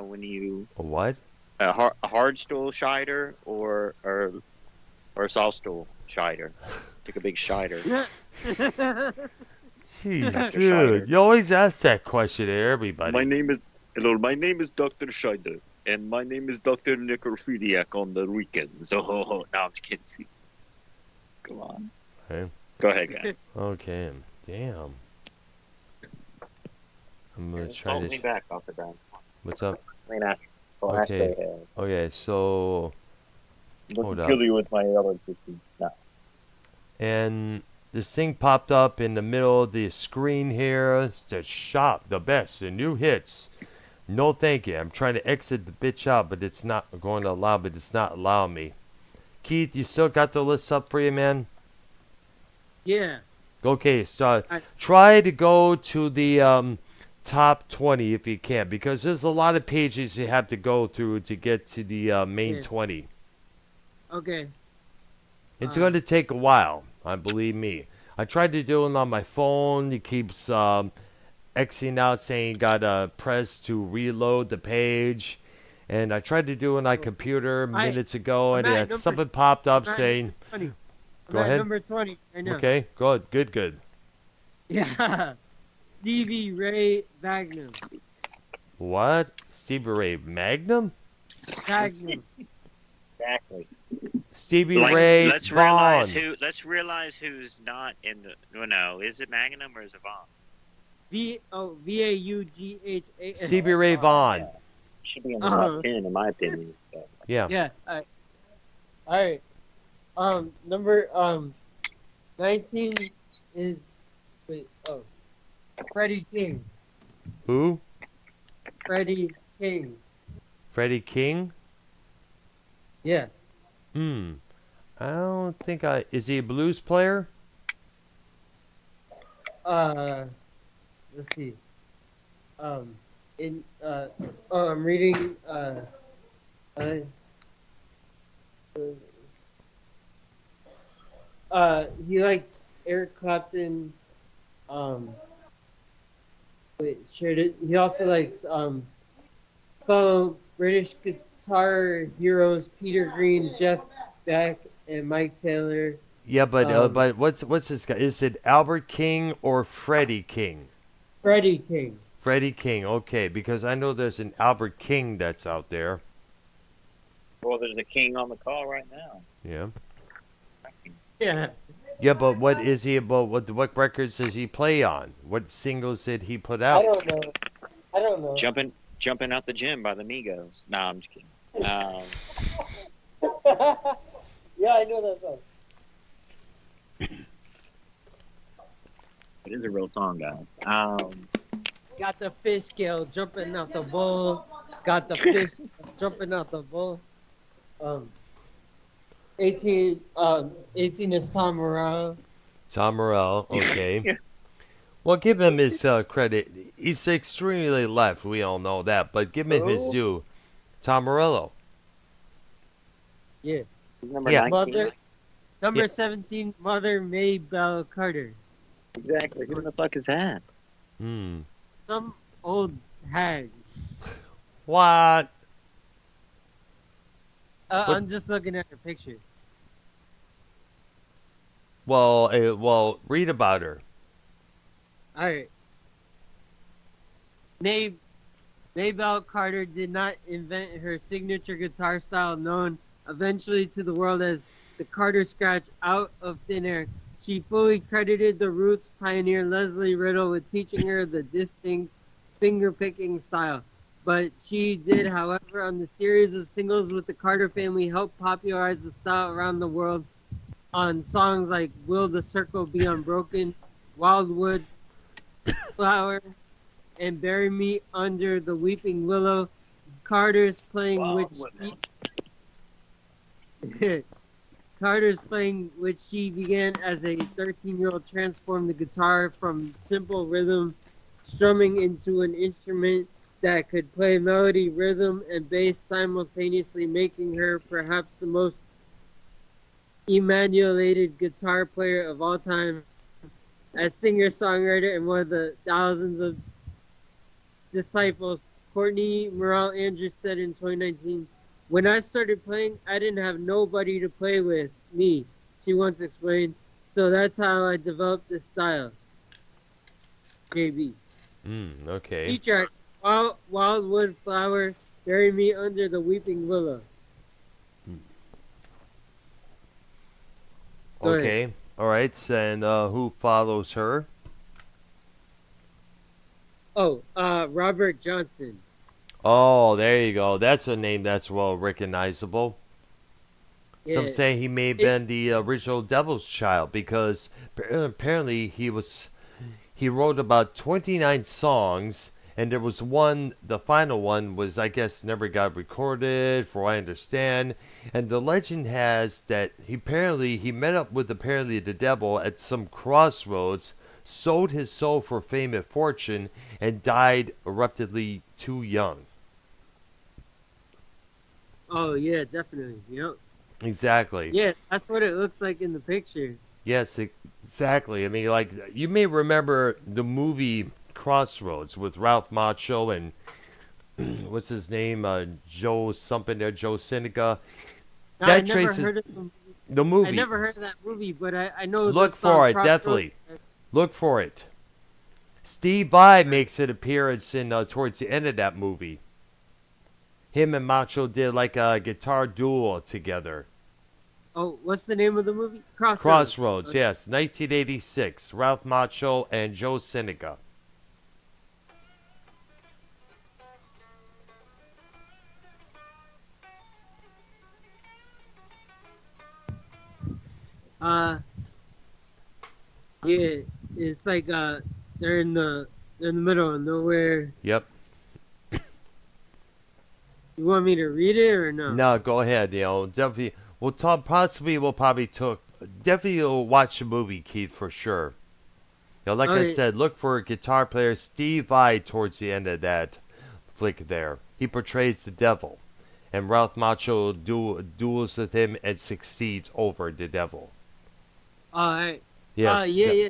when you A what? a hard stool Scheider or a soft stool Scheider? Take a big Scheider. Jeez, dude, you always ask that question to everybody. My name is Dr. Scheider, and my name is Dr. Necrophiliac on the weekends. Oh, no, I'm just kidding. Go on. Okay. Go ahead, guys. Okay, damn. I'm gonna try Hold this. me back, Dr. Brown. What's up? Okay. Okay, so hold up. Kill you with my electricity. No. And this thing popped up in the middle of the screen here. It says shop the best, the new hits. No thank you. I'm trying to exit the bitch out, but it's not going to allow, but it's not allowing me. Keith, you still got the list up for you, man? Yeah. Okay, so try to go to the top 20 if you can, because there's a lot of pages you have to go through to get to the main 20. Okay. It's going to take a while, believe me. I tried to do it on my phone. It keeps Xing out saying gotta press to reload the page. And I tried to do it on my computer minutes ago, and something popped up saying... Go ahead. Number 20 right now. Okay, good. Yeah. Stevie Ray Magnum. What? Stevie Ray Magnum? Magnum. Exactly. Stevie Ray Vaughan. Let's realize who's not in the. No, is it Magnum or is it Vaughn? Vaughans. Stevie Ray Vaughan. Should be in the top 10, in my opinion. So. Yeah. Yeah. All right. Number 19 is Freddie King. Who? Freddie King. Freddie King? Yeah. I don't think is he a blues player? Let's see. I'm reading he likes Eric Clapton. Shared it. He also likes fellow British guitar heroes Peter Green, Jeff Beck, and Mike Taylor. Yeah, but what's this guy? Is it Albert King or Freddie King? Freddie King. Freddie King. Okay, because I know there's an Albert King that's out there. Well, there's a king on the call right now. Yeah. Yeah. Yeah, but what is he about? What records does he play on? What singles did he put out? I don't know. Jumping out the gym by the Migos. Nah, I'm just kidding. Yeah, I know that song. It is a real song, guys. Got the fish scale jumping out the bowl. Got the fish jumping out the bowl. 18 is Tom Morello. Tom Morello, okay. Yeah. Well, give him his credit. He's extremely left, we all know that, but give him his due. Tom Morello. Yeah. Number 19. Number 17, Mother Maybelle Carter. Exactly. Who the fuck is that? Some old hag. What? I'm just looking at her picture. Well, read about her. All right. Maybelle Carter did not invent her signature guitar style, known eventually to the world as the Carter scratch out of thin air. She fully credited the Roots pioneer Leslie Riddle with teaching her the distinct finger-picking style. But she did, however, on the series of singles with the Carter family, help popularize the style around the world on songs like Will the Circle Be Unbroken, Wildwood Flower, and Bury Me Under the Weeping Willow. Carter's playing which she began as a 13-year-old, transformed the guitar from simple rhythm strumming into an instrument that could play melody, rhythm, and bass simultaneously, making her perhaps the most emulated guitar player of all time. As singer-songwriter and one of the thousands of disciples, Courtney Morale Andrews said in 2019, "When I started playing, I didn't have nobody to play with me," she once explained. "So that's how I developed this style." JB. Okay. Feature Wildwood Flower, Bury Me Under the Weeping Willow. Go ahead. Okay. All right. And who follows her? Oh, Robert Johnson. Oh, there you go. That's a name that's well recognizable. Yeah. Some say he may have been the original Devil's Child because apparently he wrote about 29 songs, and there was one, the final one was, I guess, never got recorded, for what I understand. And the legend has that he met up with apparently the devil at some crossroads, sold his soul for fame and fortune, and died eruptively too young. Oh, yeah, definitely. Yep. Exactly. Yeah, that's what it looks like in the picture. Yes, exactly. I mean, like, you may remember the movie Crossroads with Ralph Macchio and what's his name, Joe something there, Joe Seneca. I never heard of the movie. I never heard of that movie, but I know. Look the song for it, Crossroads. definitely. Look for it. Steve Vai makes an appearance in towards the end of that movie. Him and Macchio did like a guitar duel together. Oh, what's the name of the movie? Crossroads, Okay. yes, 1986. Ralph Macchio and Joe Seneca. Yeah, it's like they're in the middle of nowhere. Yep. You want me to read it or no? No, go ahead. You know, definitely. We'll talk. Possibly, we'll probably definitely you'll watch the movie, Keith, for sure. You know, like I said, look for guitar player Steve Vai towards the end of that flick there. He portrays the devil, and Ralph Macchio duels with him and succeeds over the devil. All right. Yes. Yeah.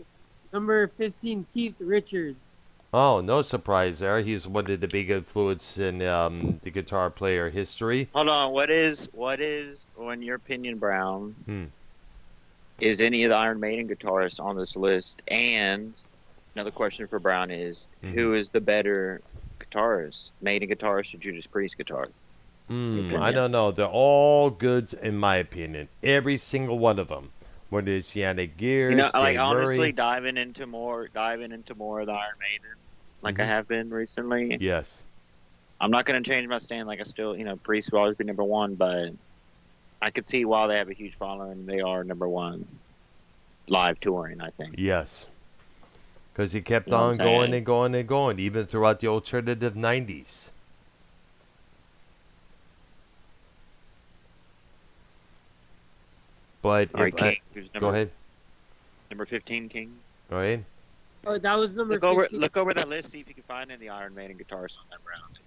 Number 15, Keith Richards. Oh, no surprise there. He's one of the big influences in the guitar player history. Hold on. What is, in your opinion, Brown, is any of the Iron Maiden guitarists on this list? And another question for Brown is, who is the better guitarist? Maiden guitarist or Judas Priest guitarist? I don't know. They're all good in my opinion. Every single one of them. Whether it's Yannick Gears, Dave honestly, Murray. diving into more of the Iron Maiden, like I have been recently. Yes. I'm not going to change my stand. Like I still, Priest will always be number one, but I could see why they have a huge following. They are number one live touring, I think. Yes. Because he kept You know on what I'm going saying? and going and going, even throughout the alternative 90s. But All right, King. Who's go ahead. Number 15, King. Go ahead. Oh, that was number Look 15. look over that list. See if you can find any Iron Maiden guitarists on that round.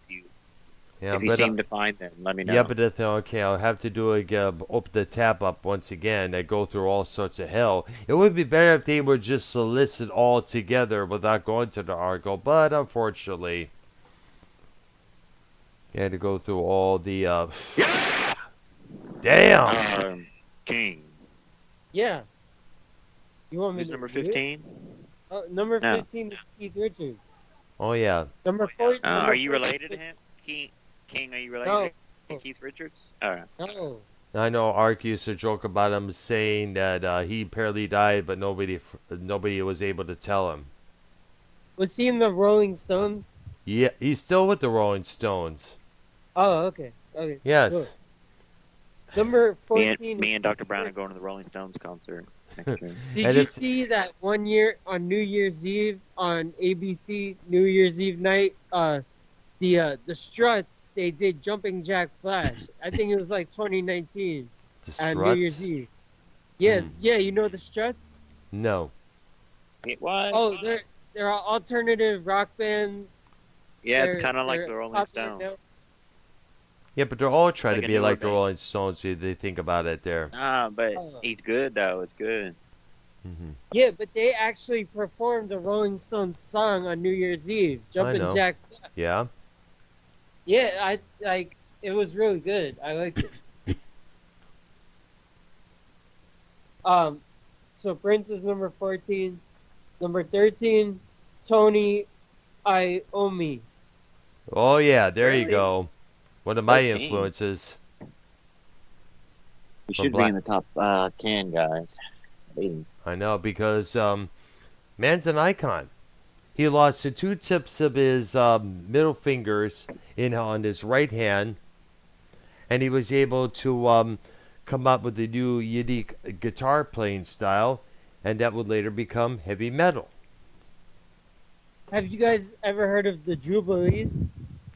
Yeah, If you but, seem to find them, let me know. yeah, but the thing, okay, I'll have to do open the tab up once again and go through all sorts of hell. It would be better if they were just solicit all together without going to the article, but unfortunately, you had to go through all the. Damn. King. Yeah. You want me Who's to number read it? 15? Number No. 15 is Keith Richards. Oh yeah. Number 4. Are you related to him? King, are you related to Keith Richards? All right. No. I know Ark used to joke about him saying that he apparently died, but nobody was able to tell him. Was he in the Rolling Stones? Yeah, he's still with the Rolling Stones. Oh, okay. Okay. Yes. Cool. Number Me 14. and Dr. Brown are going to the Rolling Stones concert next year. Did And you if- see that one year on New Year's Eve on ABC New Year's Eve night? The Struts, they did Jumping Jack Flash. I think it was like 2019 The on New Struts? Year's Eve. Yeah, Hmm. yeah, you know the Struts? No. What? Oh, they're an alternative rock band. Yeah, They're- it's kind of like they're the Rolling pop band Stones. now. Yeah, but they're all trying Like to a be newer like the band. Rolling Stones if they think about it there. Ah, but Oh. he's good though. It's good. Hmm. Yeah, but they actually performed a Rolling Stones song on New Year's Eve, Jumping know. Jack Flash. Yeah? Yeah, I like it was really good. I liked it. So Prince is number 14. Number 13, Tony Iommi. Oh, yeah, there you Really? go. One of my 13. influences. He From should be Black- in the top 10, guys. Please. I know, because man's an icon. He lost the two tips of his middle fingers on his right hand, and he was able to come up with a new unique guitar playing style, and that would later become heavy metal. Have you guys ever heard of the Jubilees?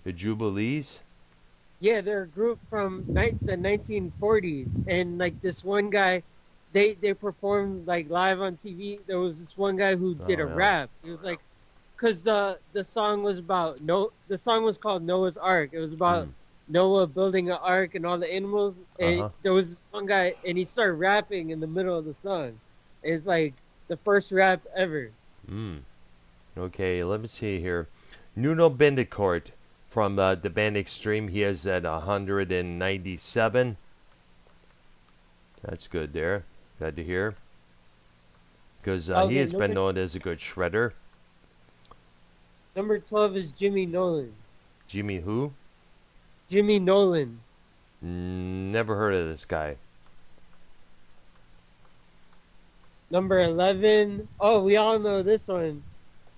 The Jubilees? Yeah, they're a group from the 1940s, and like this one guy, they performed like live on TV. There was this one guy who did Oh, a yeah. rap. It was like, cause the song was about the song was called Noah's Ark. It was about Hmm. Noah building an ark and all the animals. And Uh-huh. there was this one guy, and he started rapping in the middle of the song. It's like the first rap ever. Mm. Okay, let me see here. Nuno Bendicourt from the band Extreme. He is at 197. That's good there. Glad to hear. Because Oh, he yeah, has been known as a good shredder. Number 12 is Jimmy Nolan. Jimmy who? Jimmy Nolan. Never heard of this guy. Number 11. Oh, we all know this one.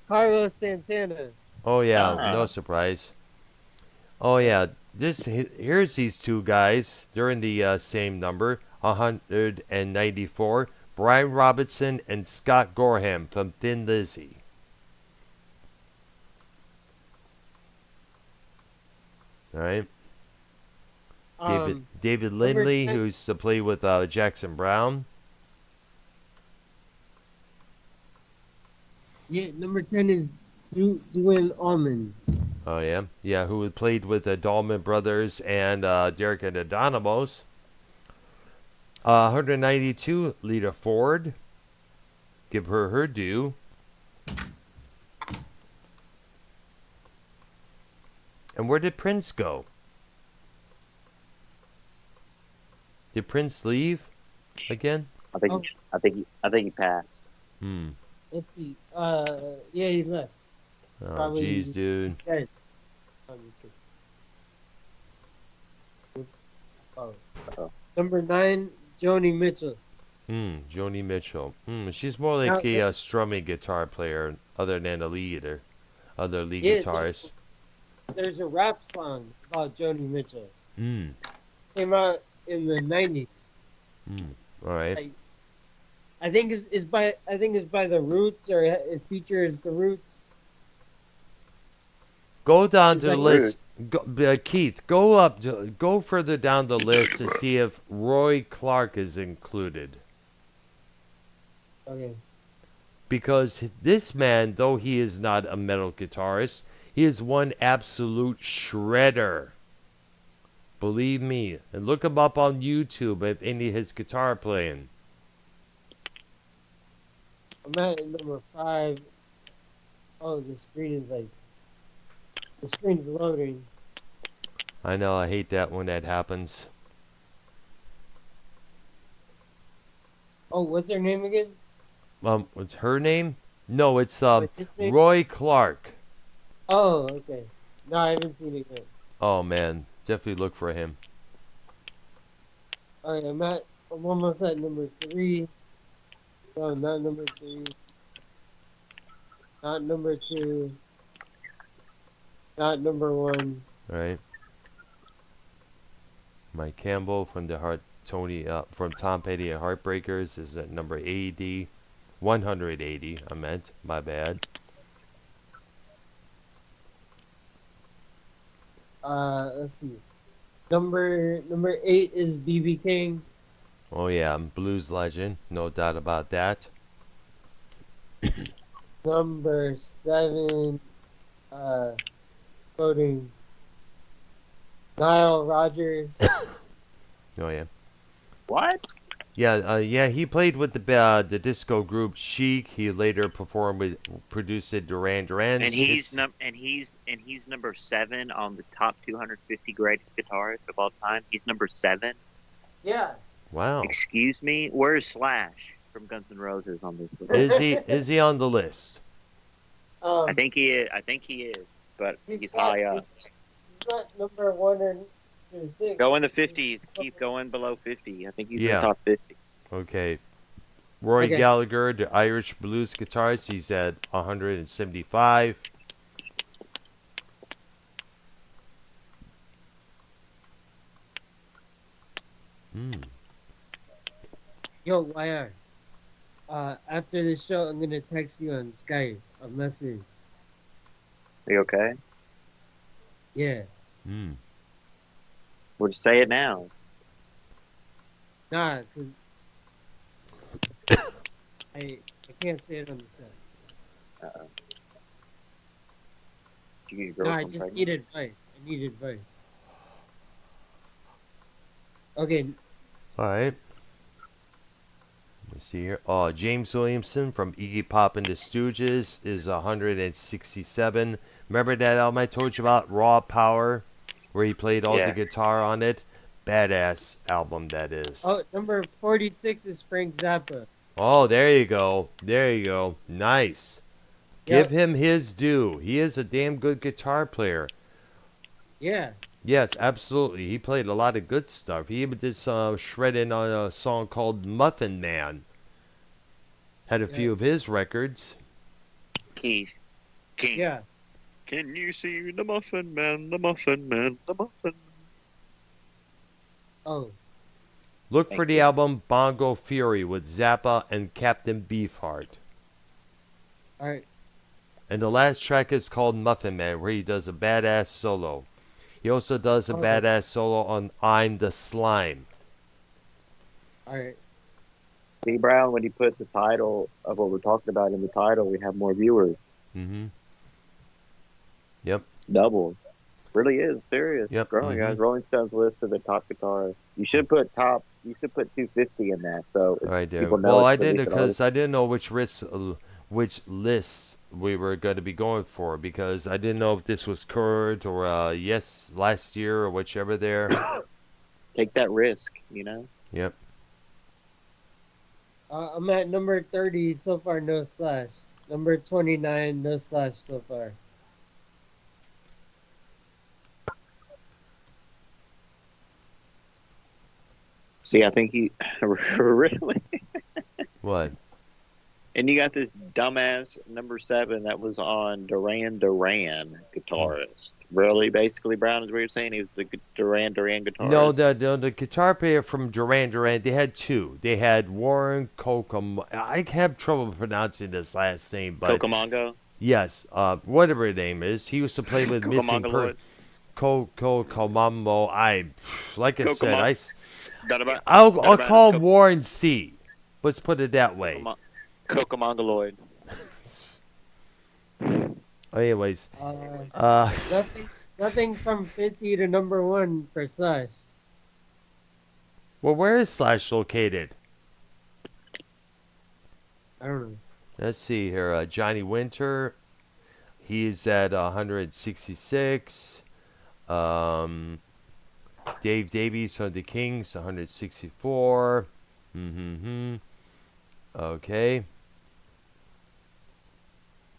Carlos Santana. Oh yeah, Ah. no surprise. Oh yeah, here's these two guys. They're in the same number, 194. Brian Robinson and Scott Gorham from Thin Lizzy. All right. David number Lindley, 10. who used to play with Jackson Brown. Yeah, number 10 is Duane Allman. Oh yeah, yeah, who had played with the Dahlman Brothers and Derek and the Dynamos. 192, Lita Ford. Give her due. And where did Prince go? Did Prince leave again? I think. Oh. I think he passed. Let's see. Yeah, he left. Oh, Probably- jeez, dude. Dead. I'm just kidding. Oops. Oh. Uh-oh. Number 9, Joni Mitchell. Joni Mitchell. She's more like Now- a strumming guitar player, other than a leader, other lead Yeah, guitarist. There's a rap song about Joni Mitchell. Mm. Came out in the 90s. All right. I think it's by the Roots, or it features the Roots. Go down It's to the like- list. Keith, go further down the list to see if Roy Clark is included. Okay. Because this man, though he is not a metal guitarist, he is one absolute shredder. Believe me. And look him up on YouTube if any of his guitar playing. I'm at number 5. Oh, the screen's loading. I know, I hate that when that happens. Oh, what's her name again? What's her name? No, it's Wait, his name? Roy Clark. Oh, okay. No, I haven't seen it yet. Oh man, definitely look for him. Alright, I'm almost at number 3. No, not number 3. Not number 2. Not number 1. All right. Mike Campbell from the from Tom Petty and Heartbreakers is at number 80. 180, I meant. My bad. Let's see. Number 8 is BB King. Oh yeah, blues legend, no doubt about that. Number 7, voting Nile Rodgers. Oh yeah. What? Yeah, he played with the disco group Chic. He later produced Duran Duran. And he's number 7 on the top 250 greatest guitarists of all time. He's number 7. Yeah. Wow. Excuse me. Where's Slash from Guns N' Roses on this list? Is he on the list? I think he is. But he's high up. He's not number 1 or 6. Go in the 50s. Keep going below 50. I think he's in the top 50. Okay. Roy Okay. Gallagher, the Irish blues guitarist, he's at 175. Yo, YR. After the show, I'm gonna text you on Skype. A message. Are you okay? Yeah. Would you say it now? Nah, cause I can't say it on the show. Uh-oh. Did you get your No, I girlfriend just pregnant? need advice. I need advice. Okay. All right. Let me see here. Oh, James Williamson from Iggy Pop and the Stooges is 167. Remember that album I told you about, Raw Power, where he played all the guitar on it? Badass album that is. Oh, number 46 is Frank Zappa. Oh, there you go. There you go. Nice. Yep. Give him his due. He is a damn good guitar player. Yeah. Yes, absolutely. He played a lot of good stuff. He even did some shredding on a song called Muffin Man. Had a few of his records. Keith. King. Yeah. Can you see the Muffin Man, the Muffin Man, the Muffin? Oh. Look Thank for the you. album Bongo Fury with Zappa and Captain Beefheart. All right. And the last track is called Muffin Man, where he does a badass solo. He also does a badass solo on I'm the Slime. All right. See, Brown, when you put the title of what we're talking about in the title, we have more viewers. Mm-hmm. Yep. Double. Really is serious. Yep. Growing, guys. Rolling Stones list of the top guitarists. You should put 250 in that. So Right there. people know Well, it's I the did it recent because artist. I didn't know which lists we were going to be going for, because I didn't know if this was current or last year or whichever there. Take that risk, you know? Yep. I'm at number 30 so far, no Slash. Number 29, no Slash so far. See, I think he really. What? And you got this dumbass number 7 that was on Duran Duran guitarist. Really, basically, Brown is what you're saying. He was the Duran Duran guitarist. No, the guitar player from Duran Duran, they had two. They had Warren Kokomo. I have trouble pronouncing this last name, but Kokomongo. yes, whatever his name is, he used to play with Missing Kokomongoloid. Kokomambo. Like I said, Kokomo- I'll Dada- call Kok- Warren C. Let's put it that way. Kokomongoloid. Anyways, Nothing from 50 to number 1 for Slash. well, where is Slash located? I don't know. Let's see here. Johnny Winter, he's at 166. Dave Davies on the Kings, 164. Okay.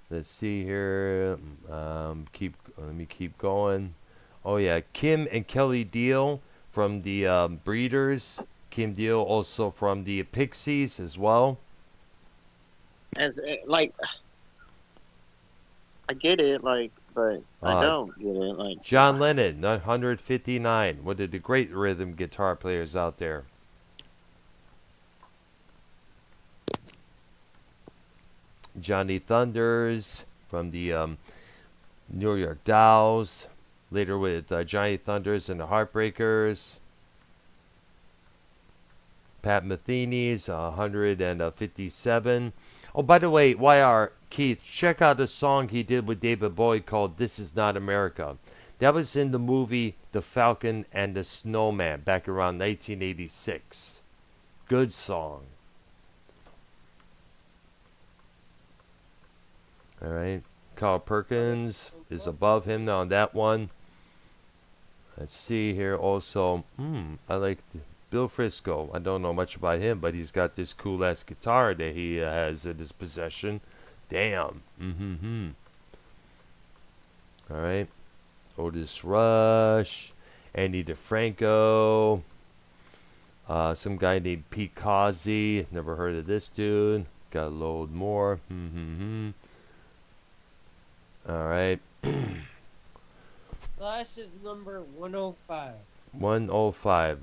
Let's see here. Let me keep going. Oh yeah, Kim and Kelly Deal from the Breeders, Kim Deal, also from the Pixies as well. As like, I get it, like, but I don't get it, like. John Lennon, 959. One of the great rhythm guitar players out there. Johnny Thunders from the New York Dolls. Later with Johnny Thunders and the Heartbreakers. Pat Metheny's 157. Oh, by the way, YR, Keith, check out a song he did with David Bowie called This Is Not America. That was in the movie The Falcon and the Snowman back around 1986. Good song. All right. Carl Perkins is above him on that one. Let's see here also. I like Bill Frisco. I don't know much about him, but he's got this cool ass guitar that he has in his possession. Damn. All right. Otis Rush, Andy DeFranco, some guy named Pete Causey. Never heard of this dude. Got a load more. All right. Slash is number 105. 105.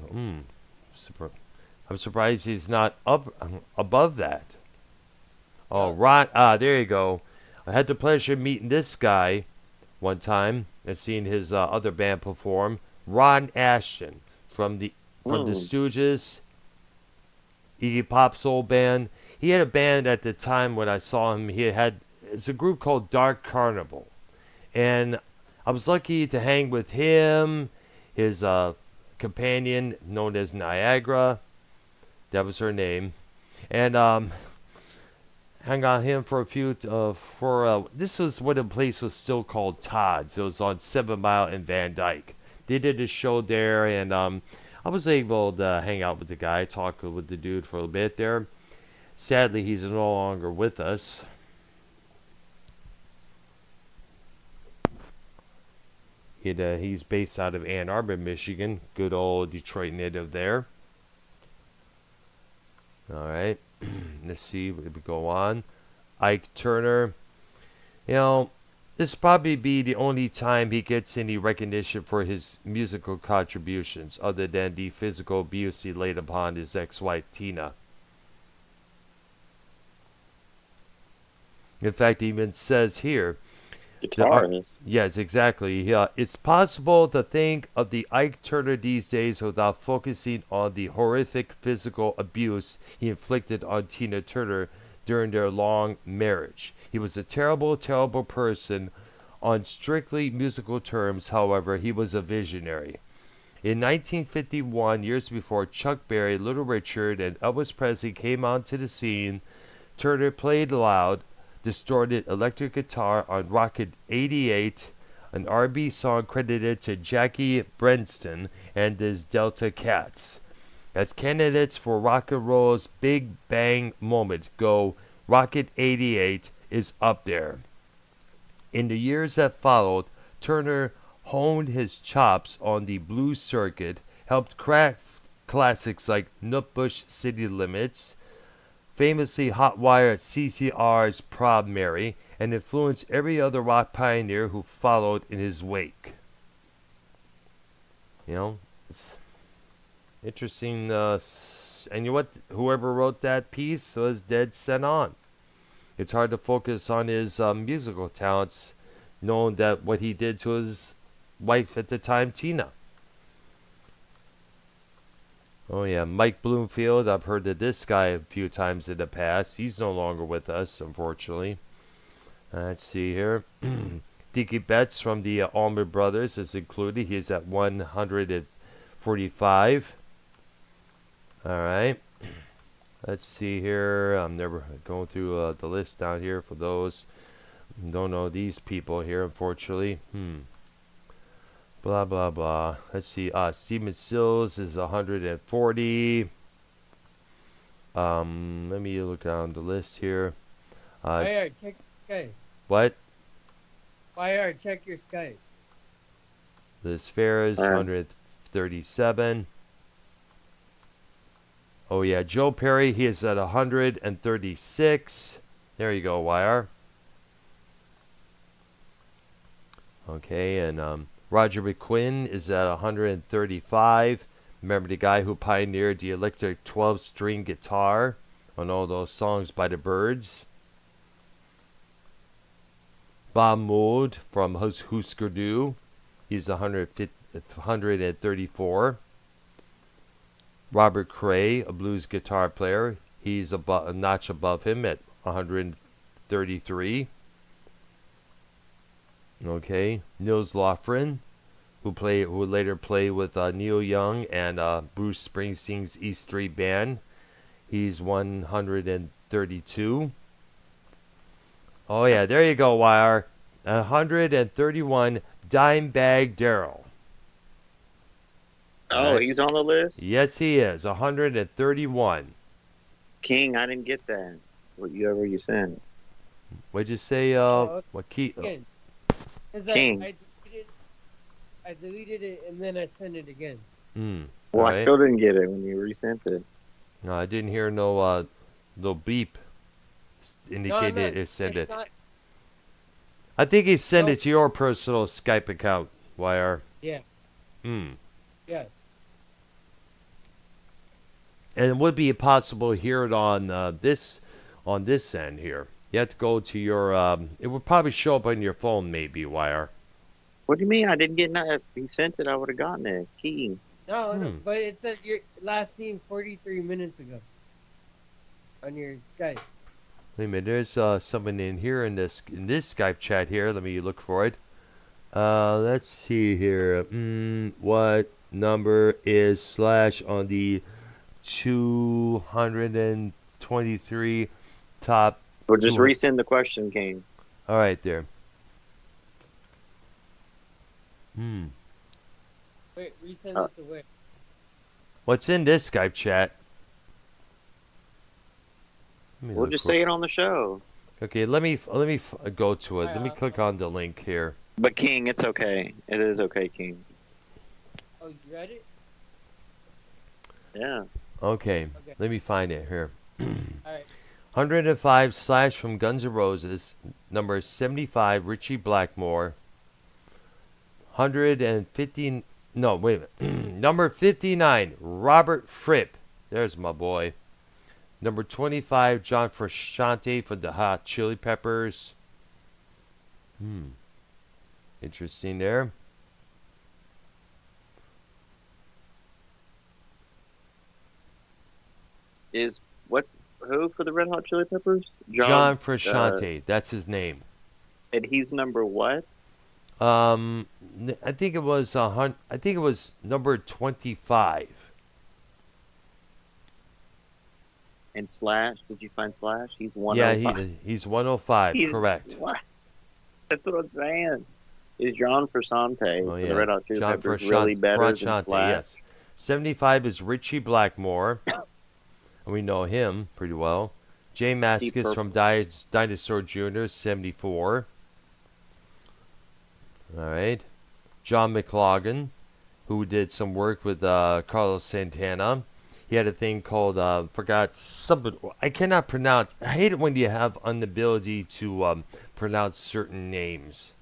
I'm surprised he's not up above that. Oh, Ron. There you go. I had the pleasure of meeting this guy one time and seeing his other band perform. Ron Ashton from the Stooges, Iggy Pop's old band. He had a band at the time when I saw him. It's a group called Dark Carnival, and I was lucky to hang with him, his companion known as Niagara. That was her name, and hang on him for a few. This was when the place was still called Todd's. It was on 7 Mile and Van Dyke. They did a show there, and I was able to hang out with the guy, talk with the dude for a bit there. Sadly, he's no longer with us. He's based out of Ann Arbor, Michigan. Good old Detroit native there. All right. Let's see if we go on. Ike Turner. You know, this probably be the only time he gets any recognition for his musical contributions, other than the physical abuse he laid upon his ex-wife Tina. In fact, he even says here, Guitarist. yes, exactly. It's possible to think of the Ike Turner these days without focusing on the horrific physical abuse he inflicted on Tina Turner during their long marriage. He was a terrible, terrible person. On strictly musical terms, however, he was a visionary. In 1951, years before Chuck Berry, Little Richard, and Elvis Presley came onto the scene, Turner played loud, distorted electric guitar on Rocket 88, an R&B song credited to Jackie Brenston and his Delta Cats. As candidates for rock and roll's Big Bang moment go, Rocket 88 is up there. In the years that followed, Turner honed his chops on the blues circuit, helped craft classics like Nutbush City Limits, famously hotwired CCR's Proud Mary, and influenced every other rock pioneer who followed in his wake. You know, it's interesting. And you know what? Whoever wrote that piece was dead set on. It's hard to focus on his musical talents, knowing that what he did to his wife at the time, Tina. Oh yeah, Mike Bloomfield. I've heard of this guy a few times in the past. He's no longer with us, unfortunately. Let's see here. Dickie Betts from the Allman Brothers is included. He's at 145. All right. Let's see here. I'm never going through the list down here for those who don't know these people here, unfortunately. Blah, blah, blah. Let's see. Stephen Stills is 140. Let me look down the list here. YR, check your Skype. What? YR, check your Skype. Liz Fair is 137. Oh yeah, Joe Perry, he is at 136. There you go, Wire. Okay, and Roger McQuinn is at 135. Remember the guy who pioneered the electric 12-string guitar on all those songs by the Byrds? Bob Mould from Husker Du, he's 134. Robert Cray, a blues guitar player, he's a notch above him at 133. Okay, Nils Lofgren, who later played with Neil Young and Bruce Springsteen's E Street Band, he's 132. Oh yeah, there you go, Wire. 131, Dimebag Darrell. Oh, Right. he's on the list? Yes, he is. 131. King, I didn't get that. Whatever you sent. What'd you say? What key? Again. 'Cause King. I deleted it and then I sent it again. Well, I Alright. still didn't get it when you resent it. No, I didn't hear no beep indicating it sent it's it. not. I think he sent No. it to your personal Skype account, Wire. Yeah. Yeah. And it would be possible to hear it on this end here. You have to go to your. It would probably show up on your phone, maybe, Wire. What do you mean? I didn't get that. If he sent it, I would have gotten it. King. No, but it says your last seen 43 minutes ago on your Skype. Wait a minute, there's someone in here in this Skype chat here. Let me look for it. Let's see here. What number is slash on the 223 top? Or just resend the question, King. All right, there. Wait, resend it to where? What's in this Skype chat? We'll just say it on the show. Okay, let me go to it. Let me Alright, click on the link here. But King, it's okay. It is okay, King. Oh, you read it? Yeah. Okay, Okay. let me find it here. Alright. 105 slash from Guns N' Roses, number 75 Richie Blackmore. 150. No, wait a minute. Number 59 Robert Fripp. There's my boy. Number 25 John Frusciante for the Hot Chili Peppers. Interesting there. Is who for the Red Hot Chili Peppers? John Frusciante. That's his name. And he's number what? I think it was I think it was number 25. And Slash? Did you find Slash? He's 105. Yeah, he's 105. Correct. What? That's what I'm saying. Is John Frusciante Oh for yeah, the Red Hot Chili John Peppers really better than Frusciante, Slash? yes. 75 is Richie Blackmore. And we know him pretty well. Jay Mascis from Dinosaur Jr., 74. All right. John McLaughlin, who did some work with Carlos Santana. He had a thing called, forgot something. I cannot pronounce. I hate it when you have inability to pronounce certain names.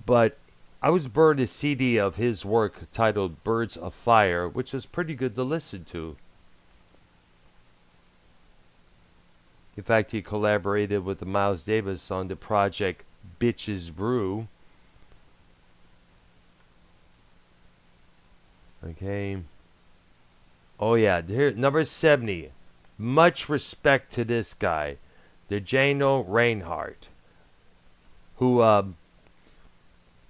But I was burned a CD of his work titled Birds of Fire, which was pretty good to listen to. In fact, he collaborated with Miles Davis on the project Bitches Brew. Okay. Oh yeah, here number 70. Much respect to this guy, the Djano Reinhardt, who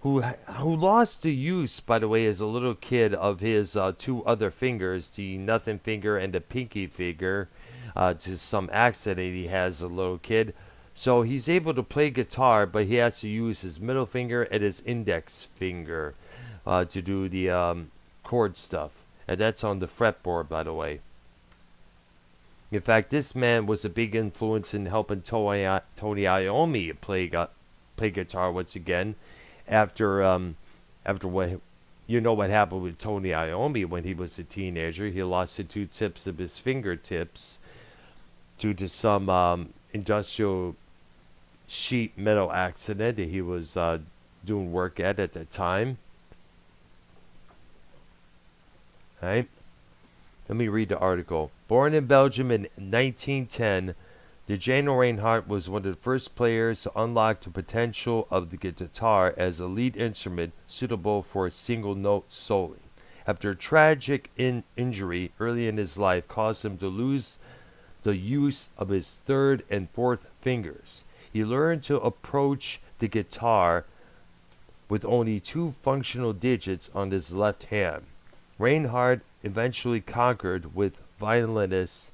lost the use, by the way, as a little kid of his two other fingers, the nothing finger and the pinky finger, to some accident he has as a little kid. So he's able to play guitar, but he has to use his middle finger and his index finger to do the chord stuff. And that's on the fretboard, by the way. In fact, this man was a big influence in helping Tony Iommi play guitar once again, after what you know what happened with Tony Iommi when he was a teenager. He lost the 2 tips of his fingertips due to some industrial sheet metal accident that he was doing work at the time. Right? Let me read the article. Born in Belgium in 1910, Django Reinhardt was one of the first players to unlock the potential of the guitar as a lead instrument suitable for a single note soloing. After a tragic injury early in his life caused him to lose the use of his 3rd and 4th fingers, he learned to approach the guitar with only 2 functional digits on his left hand. Reinhardt eventually connected with violinist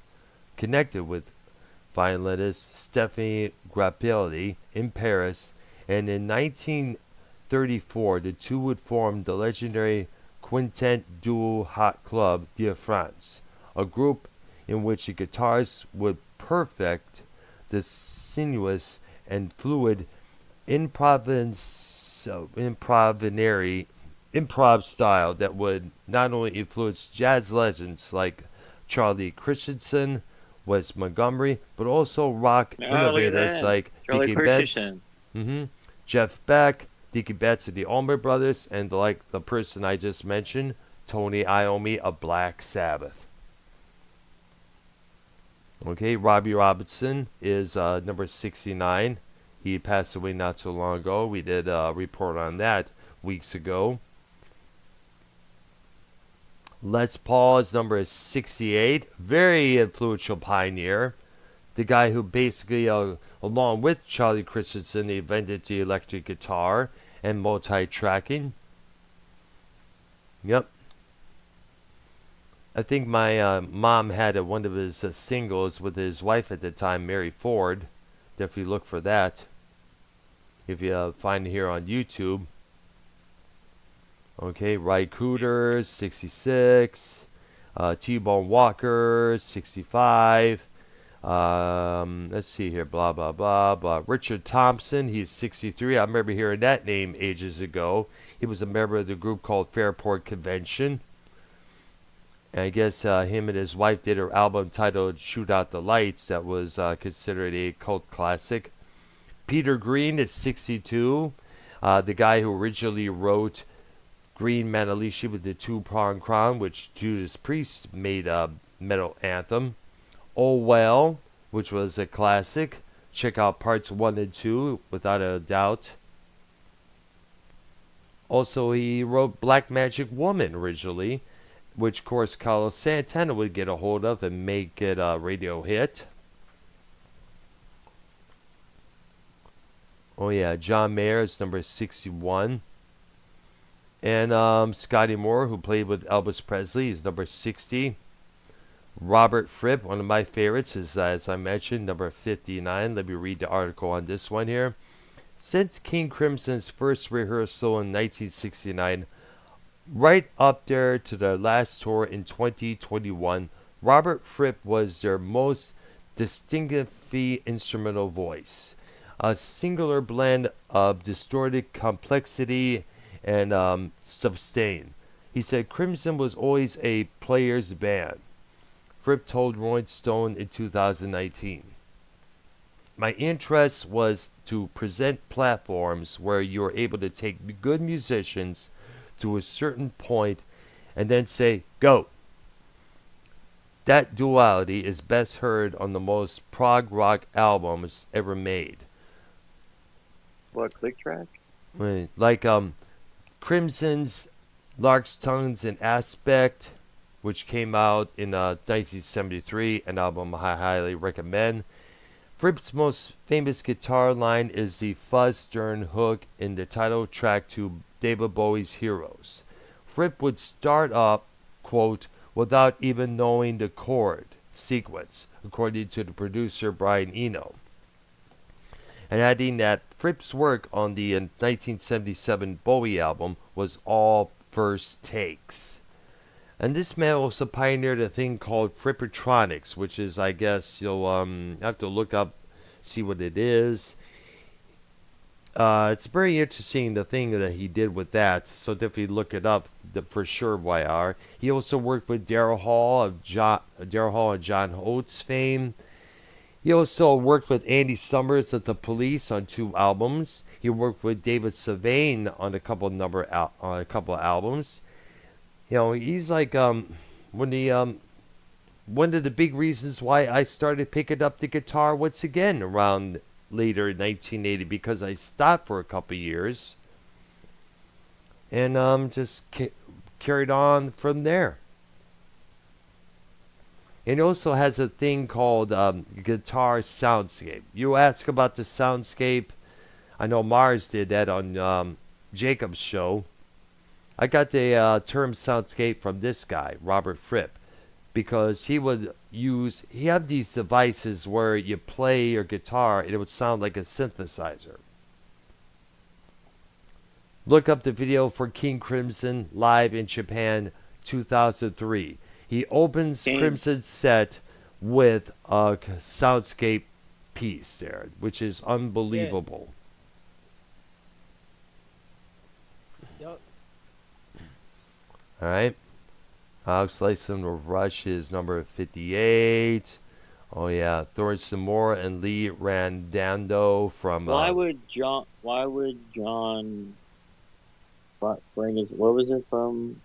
Stephanie Grappelli in Paris, and in 1934 the two would form the legendary Quintet Duo Hot Club de France, a group in which the guitarists would perfect the sinuous and fluid improv style that would not only influence jazz legends like Charlie Christensen, Wes Montgomery, but also rock innovators like Charlie Dickie Betts, Christensen. Jeff Beck, Dickie Betts of the Allman Brothers, and like the person I just mentioned, Tony Iommi of Black Sabbath. Okay, Robbie Robertson is number 69. He passed away not so long ago. We did a report on that weeks ago. Les Paul is number 68. Very influential pioneer. The guy who basically, along with Charlie Christensen, invented the electric guitar and multi-tracking. Yep. I think my mom had one of his singles with his wife at the time, Mary Ford. Definitely look for that if you find it here on YouTube. Okay, Ry Cooter, 66. T-Bone Walker, 65. Let's see here, blah, blah, blah, blah. Richard Thompson, he's 63. I remember hearing that name ages ago. He was a member of the group called Fairport Convention. And I guess him and his wife did an album titled Shoot Out the Lights that was considered a cult classic. Peter Green is 62. The guy who originally wrote Green Manalishi with the 2-prong crown, which Judas Priest made a metal anthem. Oh Well, which was a classic. Check out parts 1 and 2, without a doubt. Also, he wrote Black Magic Woman originally, which, of course, Carlos Santana would get a hold of and make it a radio hit. Oh, yeah, John Mayer is number 61. And Scotty Moore, who played with Elvis Presley, is number 60. Robert Fripp, one of my favorites, is, as I mentioned, number 59. Let me read the article on this one here. Since King Crimson's first rehearsal in 1969, right up there to their last tour in 2021, Robert Fripp was their most distinctively instrumental voice. A singular blend of distorted complexity and sustain. He said Crimson was always a player's band. Fripp told Rolling Stone in 2019. My interest was to present platforms where you're able to take good musicians to a certain point and then say, go. That duality is best heard on the most prog rock albums ever made. What, Click Track? Like Crimson's Lark's Tongues and Aspect, which came out in 1973, an album I highly recommend. Fripp's most famous guitar line is the fuzz stern hook in the title track to David Bowie's Heroes. Fripp would start up, quote, without even knowing the chord sequence, according to the producer Brian Eno. And adding that Fripp's work on the 1977 Bowie album was all first takes. And this man also pioneered a thing called Frippertronics, which is, I guess, you'll have to look up, see what it is. It's very interesting the thing that he did with that. So definitely look it up for sure. YR. He also worked with Daryl Hall and John Oates fame. He also worked with Andy Summers of the Police on 2 albums. He worked with David Sylvain on a couple albums. You know, he's like when the one of the big reasons why I started picking up the guitar once again around later in 1980, because I stopped for a couple years and just carried on from there. And it also has a thing called guitar soundscape. You ask about the soundscape. I know Mars did that on Jacob's show. I got the term soundscape from this guy, Robert Fripp, because he had these devices where you play your guitar and it would sound like a synthesizer. Look up the video for King Crimson live in Japan 2003. He opens Crimson's set with a soundscape piece there, which is unbelievable. Yep. All right. Alex Lifeson of Rush is number 58. Oh yeah, Thorsten Moore and Lee Randando from. Why would John? What was it from?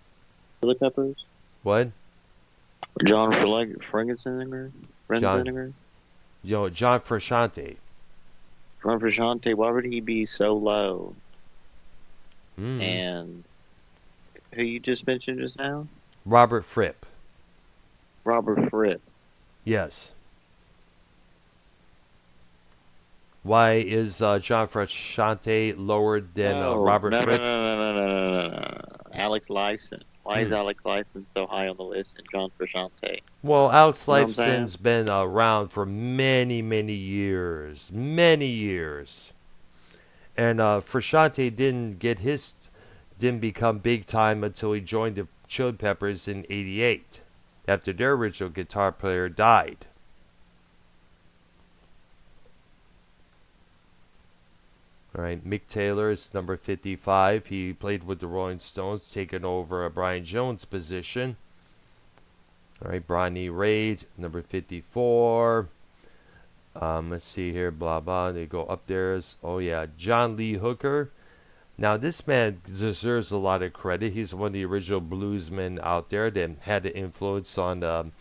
Chili Peppers. What? John Frankenstein. John Frusciante. John Frusciante. Why would he be so low? Mm. And who you just mentioned just now? Robert Fripp. Robert Fripp. Yes. Why is John Frusciante lower than Robert Fripp? No. Alex Lifeson. Why is Alex Lifeson so high on the list and John Frusciante? Well, Alex Lifeson's been around for many, many years. Many years. And Frusciante didn't become big time until he joined the Chili Peppers in '88, after their original guitar player died. All right, Mick Taylor is number 55. He played with the Rolling Stones, taking over Brian Jones' position. All right, Bonnie Raitt, number 54. Let's see here, blah, blah. They go up there. Oh, yeah, John Lee Hooker. Now, this man deserves a lot of credit. He's one of the original bluesmen out there that had an influence on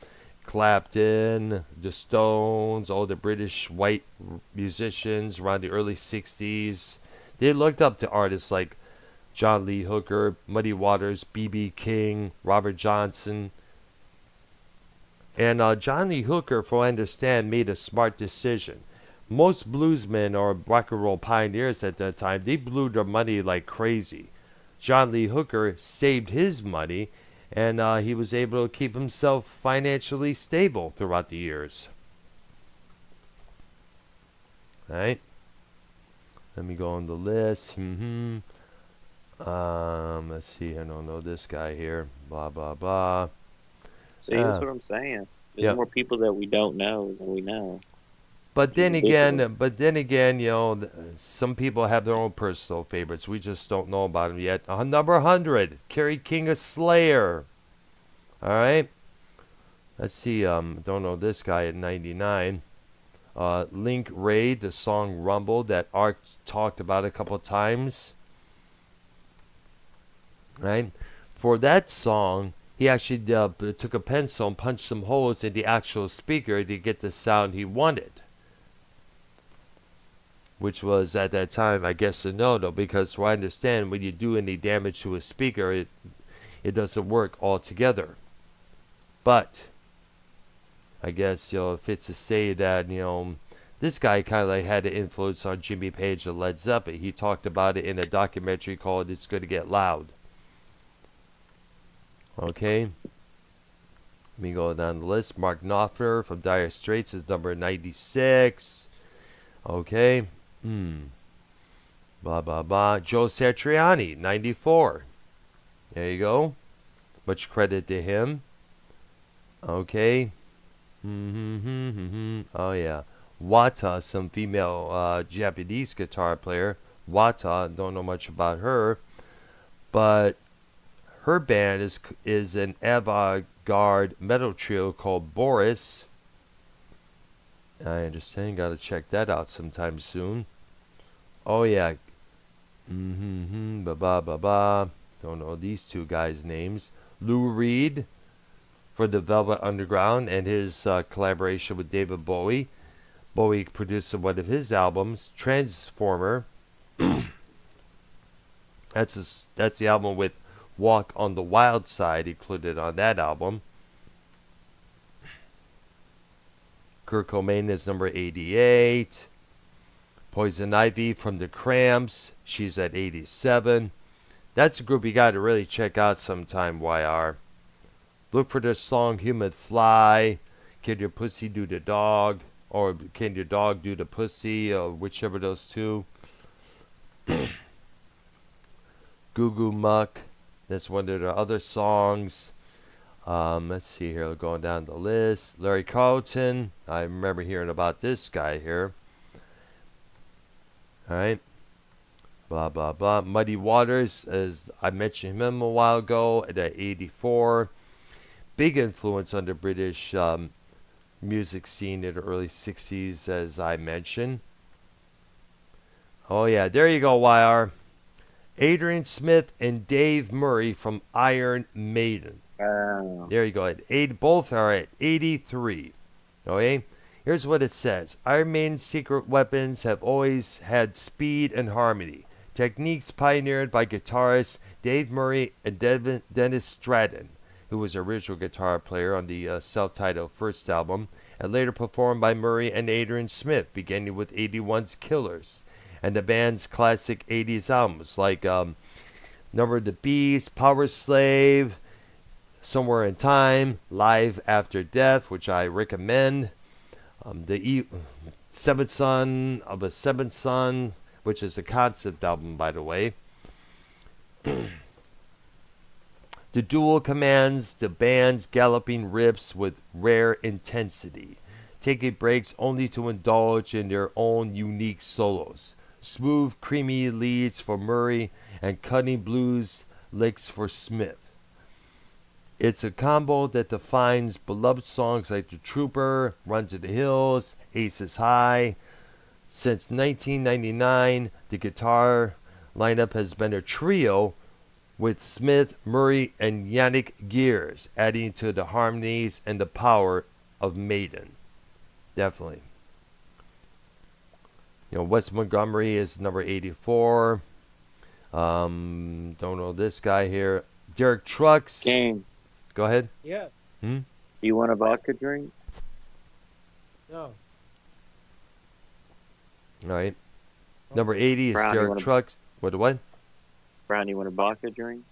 Clapton, the Stones, all the British white musicians around the early 60s. They looked up to artists like John Lee Hooker, Muddy Waters, B.B. King, Robert Johnson. And John Lee Hooker, from what I understand, made a smart decision. Most bluesmen or rock and roll pioneers at that time, they blew their money like crazy. John Lee Hooker saved his money, and he was able to keep himself financially stable throughout the years. All right. Let me go on the list. Let's see. I don't know this guy here. Blah, blah, blah. See, that's what I'm saying. There's more people that we don't know than we know. But then again, you know, some people have their own personal favorites. We just don't know about them yet. Number 100, Kerry King of Slayer. All right. Let's see. Don't know this guy at 99. Link Ray, the song Rumble that Art talked about a couple of times. Right. For that song, he actually took a pencil and punched some holes in the actual speaker to get the sound he wanted. Which was, at that time, I guess, a no-no, because I understand when you do any damage to a speaker, it doesn't work altogether. But I guess, you know, if it's to say that, you know, this guy kind of like had an influence on Jimmy Page and Led Zeppelin. He talked about it in a documentary called It's Gonna Get Loud. Okay. Let me go down the list. Mark Knopfler from Dire Straits is number 96. Okay. Blah, blah, blah. Joe Satriani, 94. There you go. Much credit to him. Okay. Oh, yeah. Wata, some female Japanese guitar player, Wata. Don't know much about her, but her band is an avant-garde metal trio called Boris. I understand. Got to check that out sometime soon. Oh yeah. Ba ba ba ba. Don't know these two guys' names. Lou Reed for the Velvet Underground and his collaboration with David Bowie. Bowie produced one of his albums, Transformer. That's the album with Walk on the Wild Side included on that album. Kurt Cobain is number 88. Poison Ivy from the Cramps, she's at 87. That's a group you got to really check out sometime, YR. Look for their song Human Fly, Can Your Pussy Do the Dog, or Can Your Dog Do the Pussy, or whichever of those two. Goo Goo Muck, that's one of their other songs. Let's see here, going down the list. Larry Carlton, I remember hearing about this guy here. Alright. Blah, blah, blah. Muddy Waters, as I mentioned him a while ago, at 84. Big influence on the British music scene in the early 60s, as I mentioned. Oh, yeah, there you go, YR. Adrian Smith and Dave Murray from Iron Maiden. There you go. Both are at 83. Okay? Here's what it says. Iron Maiden's secret weapons have always had speed and harmony. Techniques pioneered by guitarists Dave Murray and Dennis Stratton, who was the original guitar player on the self-titled first album, and later performed by Murray and Adrian Smith, beginning with 81's Killers, and the band's classic 80s albums like Number of the Beast, Power Slave, Somewhere in Time, Live After Death, which I recommend. The Seventh Son of a Seventh Son, which is a concept album, by the way. The duel commands the band's galloping riffs with rare intensity, taking breaks only to indulge in their own unique solos. Smooth, creamy leads for Murray and cutting blues licks for Smith. It's a combo that defines beloved songs like The Trooper, Run to the Hills, Aces High. Since 1999, the guitar lineup has been a trio with Smith, Murray, and Yannick Gears, adding to the harmonies and the power of Maiden. Definitely. Wes Montgomery is number 84. Don't know this guy here. Derek Trucks. Game. Go ahead. Yeah. You want a vodka drink? No. All right. Number 80 is Brown, Derek Trucks. What? Brown, you want a vodka drink?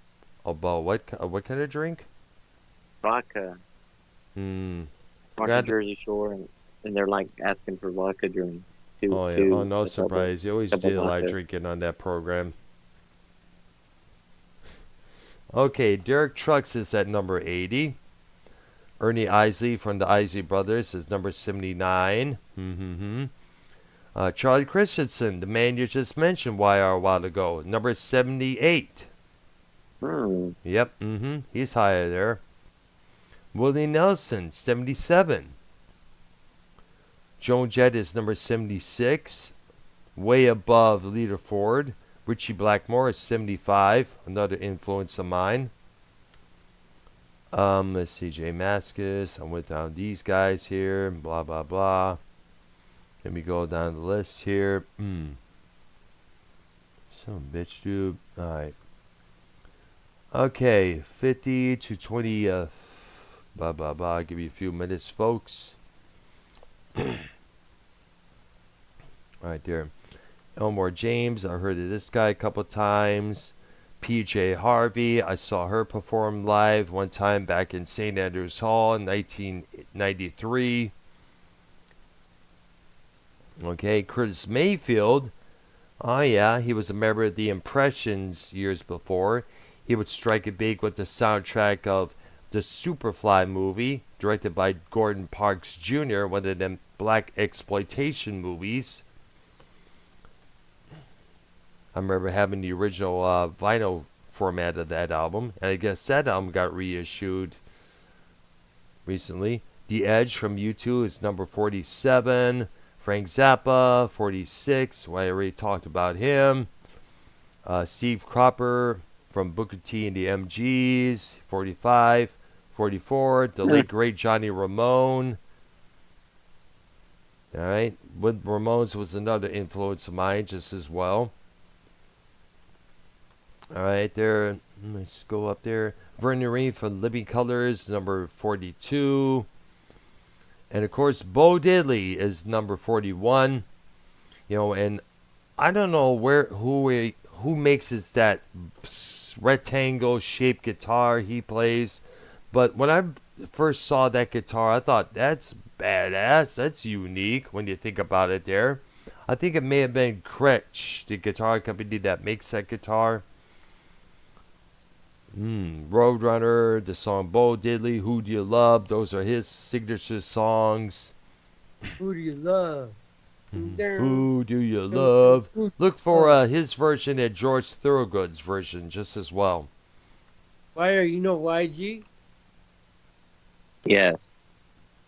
About what kind of drink? Vodka. Hmm. Mark Jersey Shore, and they're like asking for vodka drinks. Oh, yeah. Oh, no surprise. You always did a lot of drinking on that program. Okay, Derek Trucks is at number 80. Ernie Isley from the Isley Brothers is number 79. Charlie Christensen, the man you just mentioned, YR, a while ago, number 78. Yep, he's higher there. Willie Nelson, 77. Joan Jett is number 76, way above Leader Ford. Richie Blackmore is 75, another influence of mine. Let's see, Jay Mascis. I went down these guys here, blah, blah, blah. Let me go down the list here. Some bitch, dude. Alright. Okay, 50 to 20, blah, blah, blah. I'll give you a few minutes, folks. Alright, there. Elmore James, I heard of this guy a couple times. PJ Harvey, I saw her perform live one time back in St. Andrews Hall in 1993. Okay, Curtis Mayfield. Oh yeah, he was a member of the Impressions years before. He would strike it big with the soundtrack of the Superfly movie, directed by Gordon Parks Jr., one of them black exploitation movies. I remember having the original vinyl format of that album, and I guess that album got reissued recently. The Edge from U2 is number 47. Frank Zappa, 46. Well, I already talked about him. Steve Cropper from Booker T and the MGs, 45. 44. The late great Johnny Ramone. All right. With Ramones was another influence of mine just as well. All right, there. Let's go up there. Vernon Reed from Living Colors, number 42. And of course, Bo Diddley is number 41. You know, and I don't know who makes it that rectangle shaped guitar he plays, but when I first saw that guitar, I thought that's badass. That's unique when you think about it. There, I think it may have been Gretsch, the guitar company that makes that guitar. Roadrunner, the song Bo Diddley, Who Do You Love? Those are his signature songs. Who do you love? Who do you love? Look for his version and George Thorogood's version just as well. Fire, you know YG? Yes.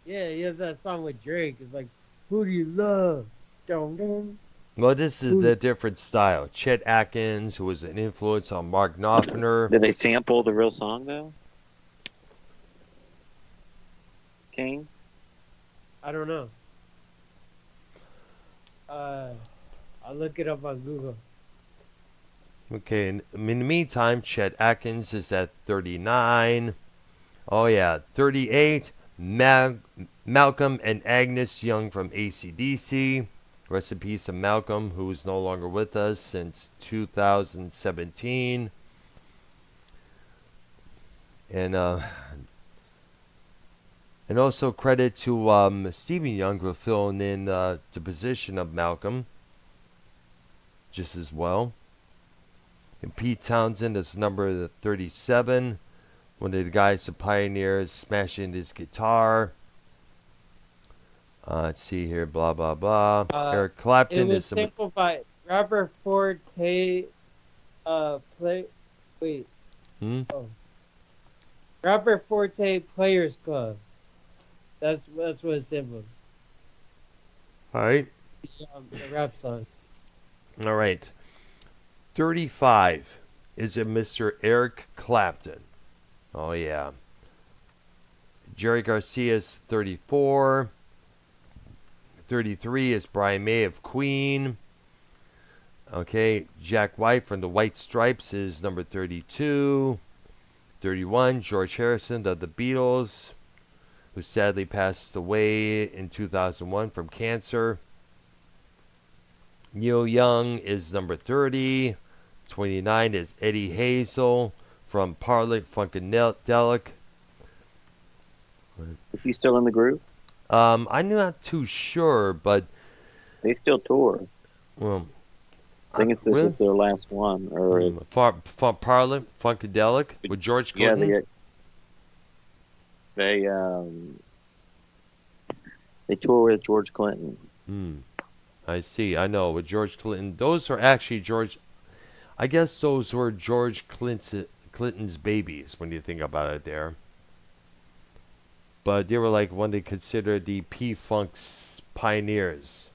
Yeah, he has that song with Drake. It's like, who do you love? Dun, dun. Well, this is the different style. Chet Atkins, who was an influence on Mark Knopfler. Did they sample the real song though? King? I don't know. I'll look it up on Google. Okay, in the meantime, Chet Atkins is at 39. Oh, yeah, 38. Malcolm and Agnes Young from AC/DC. Rest in peace to Malcolm, who is no longer with us since 2017. And also credit to Stephen Young for filling in the position of Malcolm just as well. And Pete Townsend is number 37. One of the guys, the pioneers, smashing his guitar. Let's see here, blah, blah, blah. Eric Clapton It was is... sampled by Robert Forte, Robert Forte Players Club. That's what it samples. All right. The rap song. All right. 35 is a Mr. Eric Clapton. Oh, yeah. Jerry Garcia's 34. 33 is Brian May of Queen. Okay, Jack White from the White Stripes is number 32. 31, George Harrison of the Beatles, who sadly passed away in 2001 from cancer. Neil Young is number 30. 29 is Eddie Hazel from Parliament Funkadelic. Is he still in the group? I'm not too sure, but They still tour. well, I think it's this is their last one, or Parliament Funkadelic with George yeah, Clinton. they tour with George Clinton. I see. I know with George Clinton. Those are actually George. I guess those were George Clinton's babies when you think about it there. But they were like when they considered the P-Funk's pioneers.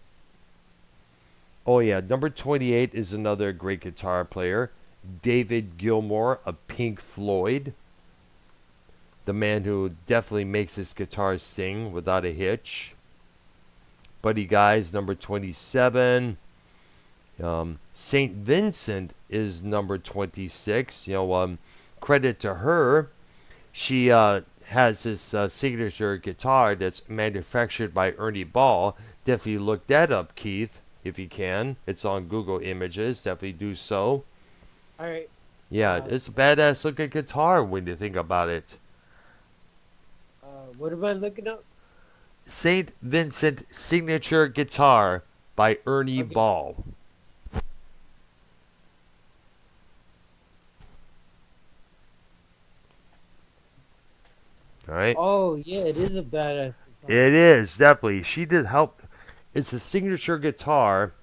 Oh yeah, number 28 is another great guitar player, David Gilmour of Pink Floyd. The man who definitely makes his guitar sing without a hitch. Buddy Guy's number 27. St. Vincent is number 26. Credit to her. She has this signature guitar that's manufactured by Ernie Ball. Definitely look that up, Keith, if you can. It's on Google Images. Definitely do so. All right. Yeah, it's a badass looking guitar when you think about it. What am I looking up? St. Vincent signature guitar by Ernie Ball. All right. Oh yeah, it is a badass guitar. It is definitely. She did help. It's a signature guitar,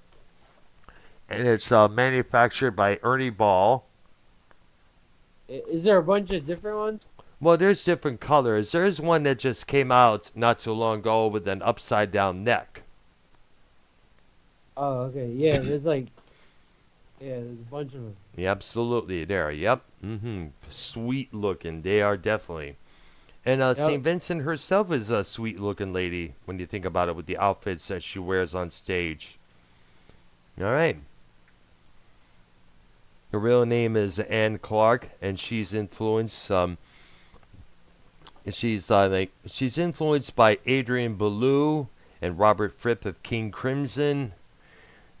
and it's manufactured by Ernie Ball. Is there a bunch of different ones? Well, there's different colors. There's one that just came out not too long ago with an upside down neck. Oh, okay. Yeah, there's like, yeah, there's a bunch of them. Yeah, absolutely, there. Yep. Sweet looking. They are definitely. And St. Vincent herself is a sweet looking lady when you think about it with the outfits that she wears on stage. All right. Her real name is Anne Clark, and she's influenced. She's influenced by Adrian Belew and Robert Fripp of King Crimson.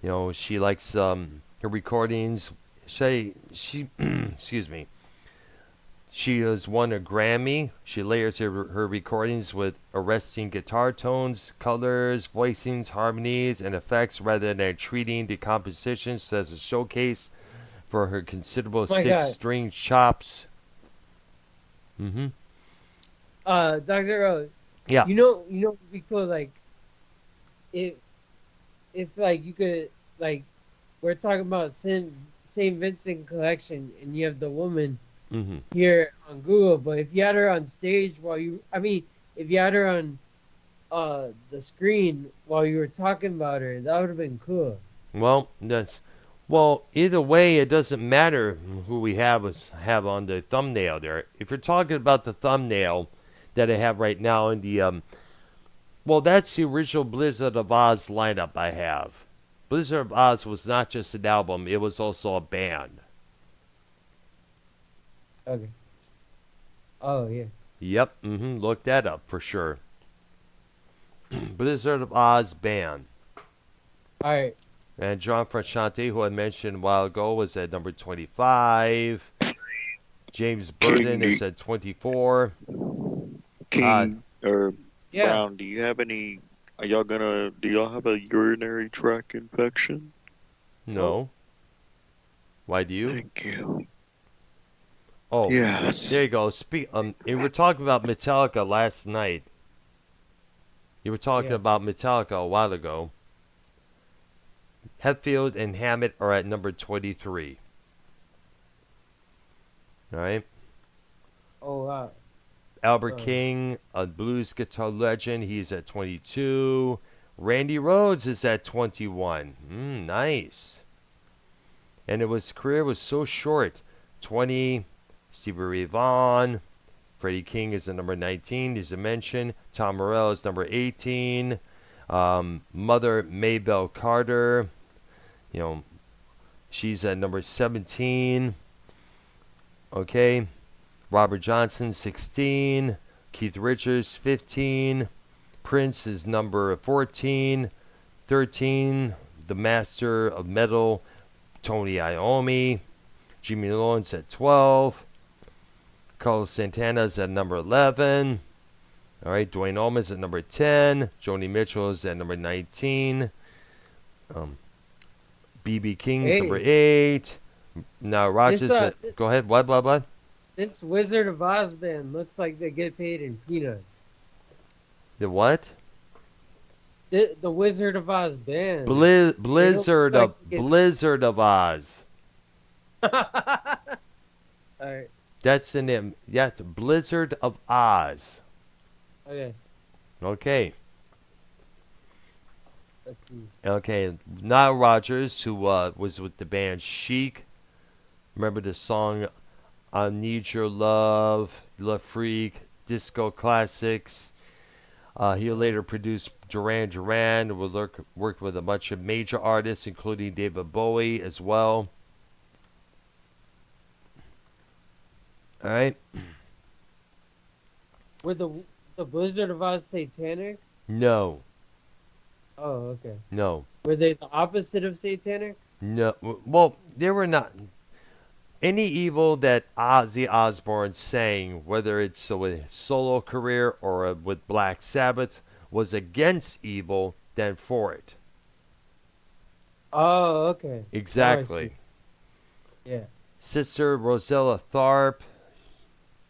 You know, she likes her recordings. She excuse me. She has won a Grammy. She layers her recordings with arresting guitar tones, colors, voicings, harmonies, and effects rather than treating the compositions as a showcase for her considerable six-string chops. Mm-hmm. Dr. Rhodes. Yeah. You know, it'd be cool, like, if like you could, like, we're talking about St. Vincent collection, and you have the woman here on Google, but if you had her on stage if you had her on the screen while you were talking about her, that would have been cool. Well, either way, it doesn't matter who we have on the thumbnail there. If you're talking about the thumbnail that I have right now in the that's the original Blizzard of Oz lineup I have. Blizzard of Oz was not just an album, it was also a band. Okay. Oh, yeah. Yep, look that up for sure. Blizzard of Oz band. Alright. And John Frusciante, who I mentioned a while ago, was at number 25. James Burden is at 24. King or Yeah. Brown, do you have a urinary tract infection? No. Why do you? Thank you. Oh, yes. There you go. We were talking about Metallica last night. You were talking about Metallica a while ago. Hetfield and Hammett are at number 23. All right. Oh, wow. Albert King, a blues guitar legend, he's at 22. Randy Rhoads is at 21. Nice. And his career was so short. 20. Stevie Ray Vaughan. Freddie King is at number 19, as I mentioned. Tom Morello is number 18. Mother Maybelle Carter, she's at number 17. Okay. Robert Johnson, 16. Keith Richards, 15. Prince is number 14. 13. The Master of Metal, Tony Iommi. Jimmy Lawrence at 12. Carlos Santana's at number 11. All right, Dwayne Allman's at number 10. Joni Mitchell is at number 19. B.B. King's number 8. Now Rogers. Go ahead. What? This Wizard of Oz band looks like they get paid in peanuts. The what? The Wizard of Oz band. Blizzard of Oz. Alright. That's the name. Yeah, it's Blizzard of Oz. Okay. Let's see. Okay, Nile Rodgers, who was with the band Chic. Remember the song I Need Your Love, Love Freak, Disco Classics. He later produced Duran Duran, worked with a bunch of major artists, including David Bowie as well. All right. Were the Blizzard of Oz satanic? No. Oh, okay. No. Were they the opposite of satanic? No. Well, they were not. Any evil that Ozzy Osbourne sang, whether it's with his solo career or with Black Sabbath, was against evil than for it. Oh, okay. Exactly. Oh, yeah. Sister Rosella Tharpe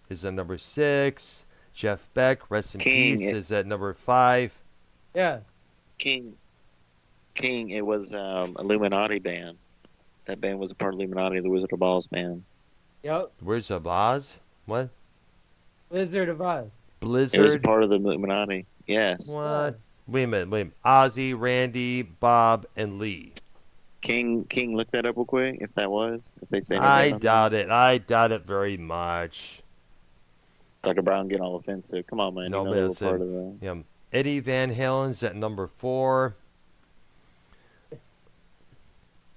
is at number 6. Jeff Beck, rest in peace, is at number 5. Yeah. King. King, it was Illuminati band. That band was a part of Illuminati, the Wizard of Oz band. Yep. Where's the Oz? What? Wizard of Oz. It was a Blizzard? part of the Illuminati. Yes. What? Wait a minute. Ozzy, Randy, Bob, and Lee. King, look that up real quick. If they say I anything. doubt it. I doubt it very much. Dr. Brown getting all offensive. Come on, man. No, you know but they were it's part of the. Yeah. Eddie Van Halen's at number 4.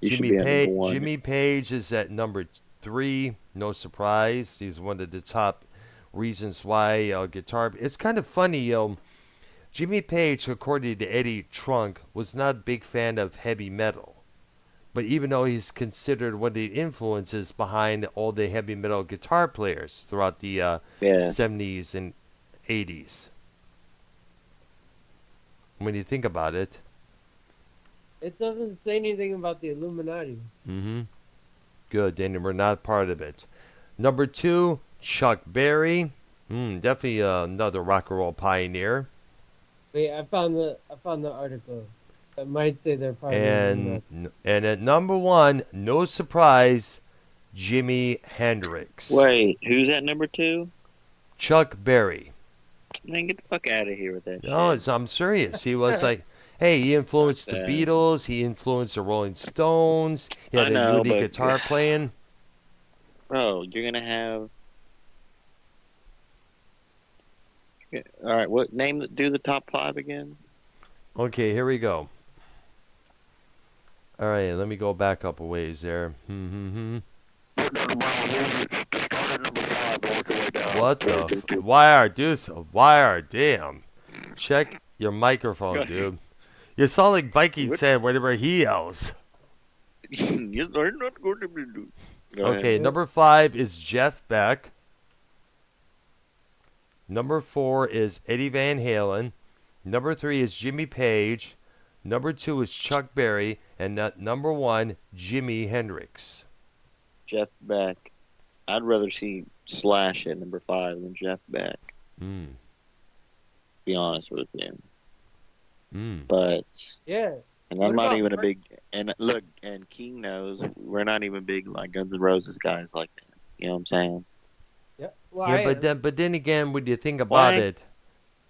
You should be at number 1. Jimmy Page is at number 3. No surprise. He's one of the top reasons why guitar. It's kind of funny, Jimmy Page, according to Eddie Trunk, was not a big fan of heavy metal. But even though he's considered one of the influences behind all the heavy metal guitar players throughout the 70s and 80s. When you think about it. It doesn't say anything about the Illuminati. Mm-hmm. Good, then we're not part of it. Number 2, Chuck Berry. Definitely another rock and roll pioneer. Wait, I found the article. That might say they're part of the Illuminati. And at number 1, no surprise, Jimi Hendrix. Wait, who's at number 2? Chuck Berry. Man, get the fuck out of here with that No, shit. I'm serious. He was like, hey, he influenced the Beatles. He influenced the Rolling Stones. He had a unique guitar playing. Bro, you're gonna have. All right, what name? Do the top 5 again. Okay, here we go. All right, let me go back up a ways there. What the? Why damn. Check your microphone, dude. You sound like Viking said whenever he yells. Yes, I'm not going to be do. Okay, number 5 is Jeff Beck. Number 4 is Eddie Van Halen. Number 3 is Jimmy Page. Number 2 is Chuck Berry. And number 1, Jimi Hendrix. Jeff Beck. I'd rather see Slash at number 5 than Jeff Beck. Be honest with you. But yeah, and I'm not even a big and look, and King knows we're not even big like Guns N' Roses guys like that. You know what I'm saying? Yeah. Well, Yeah, but then again, when you think about it,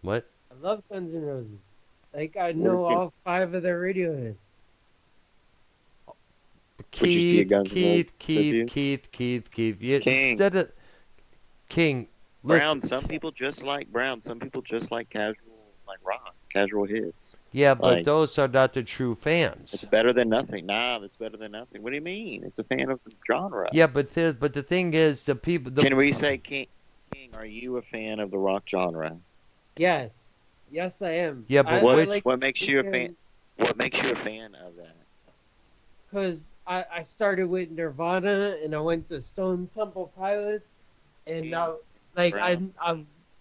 what? I love Guns N' Roses. Like I know all 5 of their radio hits. Keith. Yeah, King. instead of King. Brown. Some people just like Brown. Some people just like casual, like rock, casual hits. Yeah, but like, those are not the true fans. It's better than nothing. Nah, it's better than nothing. What do you mean? It's a fan of the genre. Yeah, but the thing is, the people. Can we say, King? Are you a fan of the rock genre? Yes, I am. Yeah, but what makes you a fan? What makes you a fan of that? Because I started with Nirvana and I went to Stone Temple Pilots, and I'm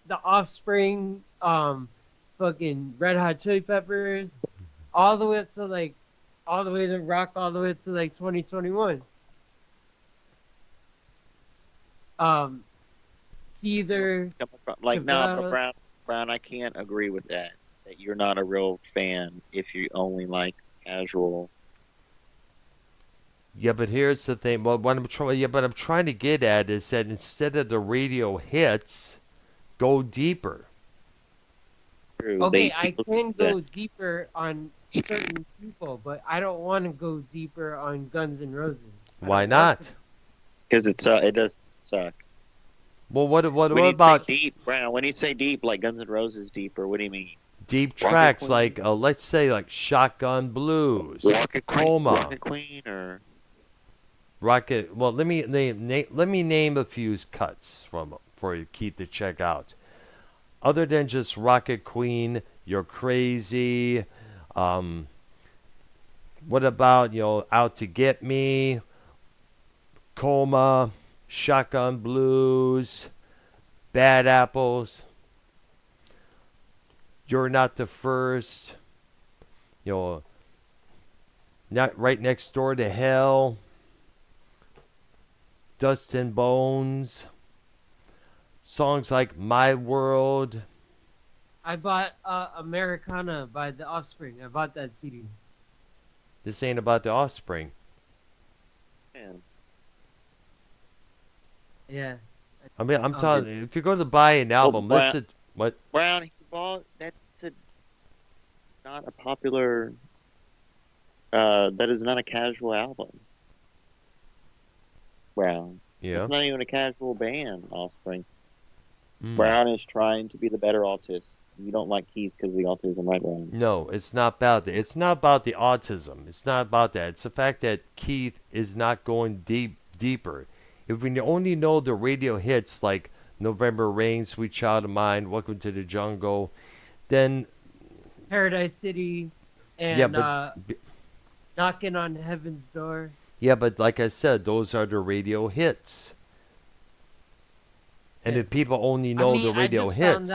the Offspring, fucking Red Hot Chili Peppers, all the way up to rock, all the way to 2021. It's either but Brown, I can't agree with that. That you're not a real fan if you only like casual. Yeah, but here's the thing. Well, what I'm trying to get at is that instead of the radio hits, go deeper. Okay, I can go deeper on certain people, but I don't want to go deeper on Guns N' Roses. Why not? Because it does suck. Well, what when about deep, Brown? When you say deep, like Guns N' Roses deeper, what do you mean? Deep tracks like let's say like Shotgun Blues, Coma, Rocket Queen, or Rocket. Well, let me name a few cuts for you, Keith, to check out. Other than just Rocket Queen, You're Crazy. What about Out to Get Me, Coma, Shotgun Blues, Bad Apples. You're Not the First. Not Right Next Door to Hell. Dust and Bones. Songs like My World. I bought Americana by The Offspring. I bought that CD. This ain't about the Offspring. Man, Yeah. I mean, I'm Oh, telling you, if you're going to buy an album, Brown- listen. What? Brown, he bought. Not a popular. That is not a casual album. Brown. Yeah. It's not even a casual band. Offspring. Mm. Brown is trying to be the better autist. You don't like Keith because of the autism, right, Brown? No, it's not about that. It's not about the autism. It's not about that. It's the fact that Keith is not going deeper. If we only know the radio hits like November Rain, Sweet Child of Mine, Welcome to the Jungle, then Paradise City and yeah, but Knocking on Heaven's Door. yeah, but like I said, those are the radio hits. And Yeah. if people only know the radio hits,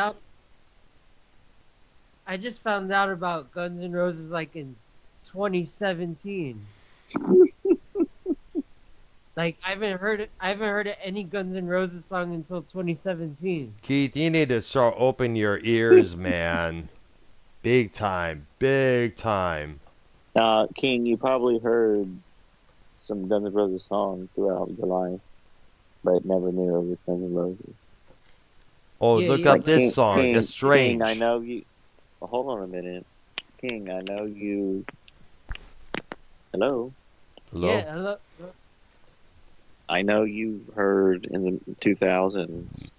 I just found out about Guns N' Roses like in 2017. Like I haven't heard of any Guns N' Roses song until 2017. Keith, you need to start opening your ears, man. Big time, big time. King, you probably heard some Guns N' Roses songs throughout your life, but never knew it was Guns N' Roses. Oh, Yeah, look yeah. up this King- song. King- It's strange. King, I know you. Well, hold on a minute. King, I know you. Hello? Hello? Yeah, hello. I know you've heard in the 2000s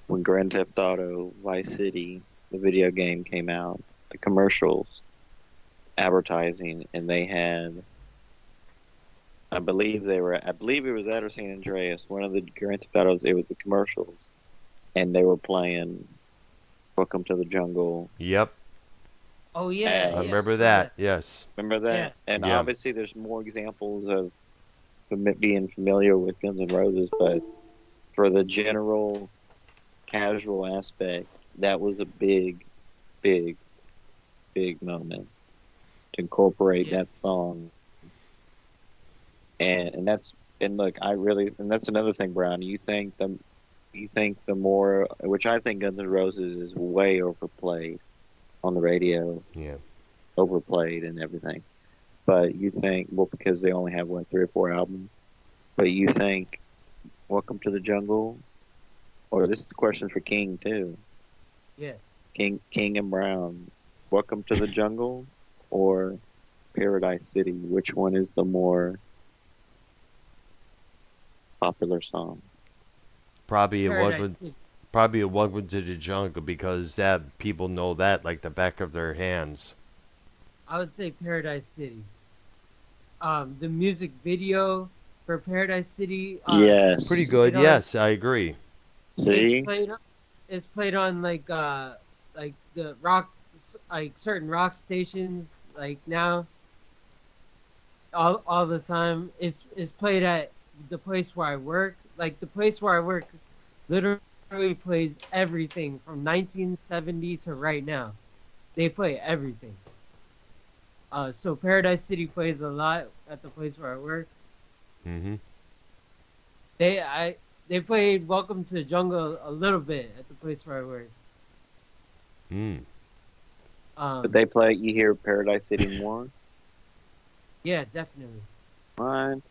when Grand Theft Auto Vice City, the video game, came out, the commercials, advertising, and they had, I believe it was that or San Andreas, one of the Grand Theft Autos, it was the commercials, and they were playing Welcome to the Jungle. Yep, Oh yeah, I I yes, remember that. Yes. Remember that? Yeah. And Yeah. obviously there's more examples of being familiar with Guns N' Roses, but for the general casual aspect, that was a big, big, big moment to incorporate Yeah. that song. And that's another thing, Brown. You think the more, which I think Guns N' Roses is way overplayed on the radio, Yeah. overplayed and everything. But you think, well, because they only have, 3 or 4 albums, but you think Welcome to the Jungle, or this is a question for King, too. Yeah. King and Brown, Welcome to the Jungle or Paradise City? Which one is the more popular song? Probably Paradise City. a Welcome to the Jungle because that people know that like the back of their hands. I would say Paradise City. The music video for Paradise City. Yes. Pretty good. You know, Yes, I agree. See? It's played on like the rock, like certain rock stations, like now. All the time. It's played at the place where I work. Like the place where I work, literally plays everything from 1970 to right now. They play everything. So Paradise City plays a lot at the place where I work. Mm-hmm. They played Welcome to the Jungle a little bit at the place where I work. Mm. But they play, you hear Paradise City more? Yeah, definitely. Right.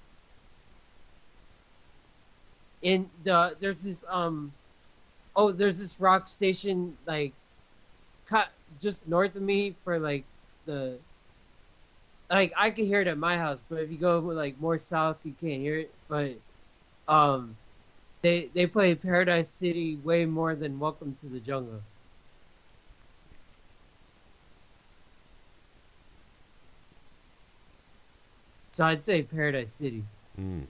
And there's this there's this rock station like just north of me for like I can hear it at my house, but if you go like more south you can't hear it. But they play Paradise City way more than Welcome to the Jungle. So I'd say Paradise City. Mm.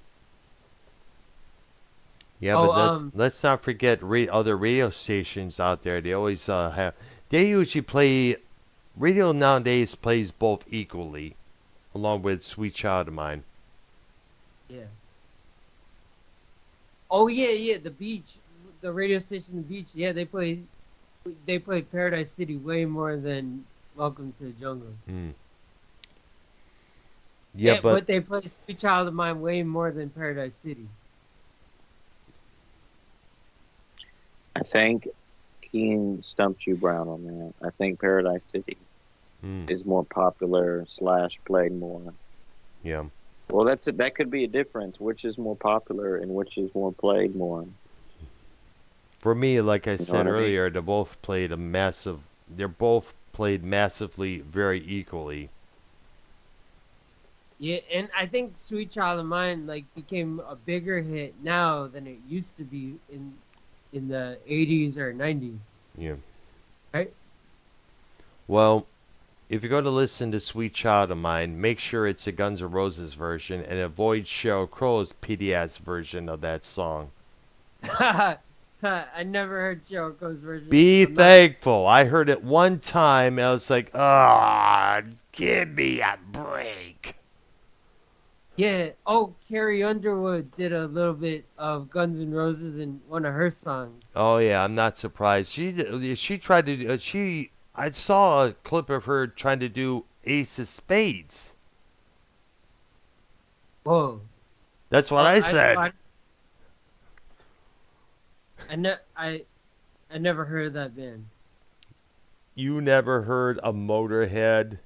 Yeah, Oh, but let's not forget other radio stations out there. They always have. They usually play. Radio nowadays plays both equally, along with Sweet Child of Mine. Yeah. Oh yeah, the beach, the radio station, the beach. Yeah, they play Paradise City way more than Welcome to the Jungle. Mm. Yeah, but they play Sweet Child of Mine way more than Paradise City. I think Keen stumped you, Brown, on that. I think Paradise City is more popular / played more. Yeah. Well, that could be a difference. Which is more popular and which is more played more. For me, like I You know said what I mean? earlier, they're both played massively, very equally. Yeah, and I think "Sweet Child of Mine" like became a bigger hit now than it used to be in the '80s or '90s, Yeah. right? Well, if you're going to listen to Sweet Child of Mine, make sure it's a Guns N' Roses version and avoid Sheryl Crow's PDS version of that song. I never heard Choco's version. Be I'm not. thankful. I heard it one time and I was like, ah, give me a break. Yeah. Oh, Carrie Underwood did a little bit of Guns N' Roses in one of her songs. Oh yeah, I'm not surprised. She tried to I saw a clip of her trying to do Ace of Spades. Whoa. That's what Oh, I said. I never heard of that band. You never heard of Motorhead?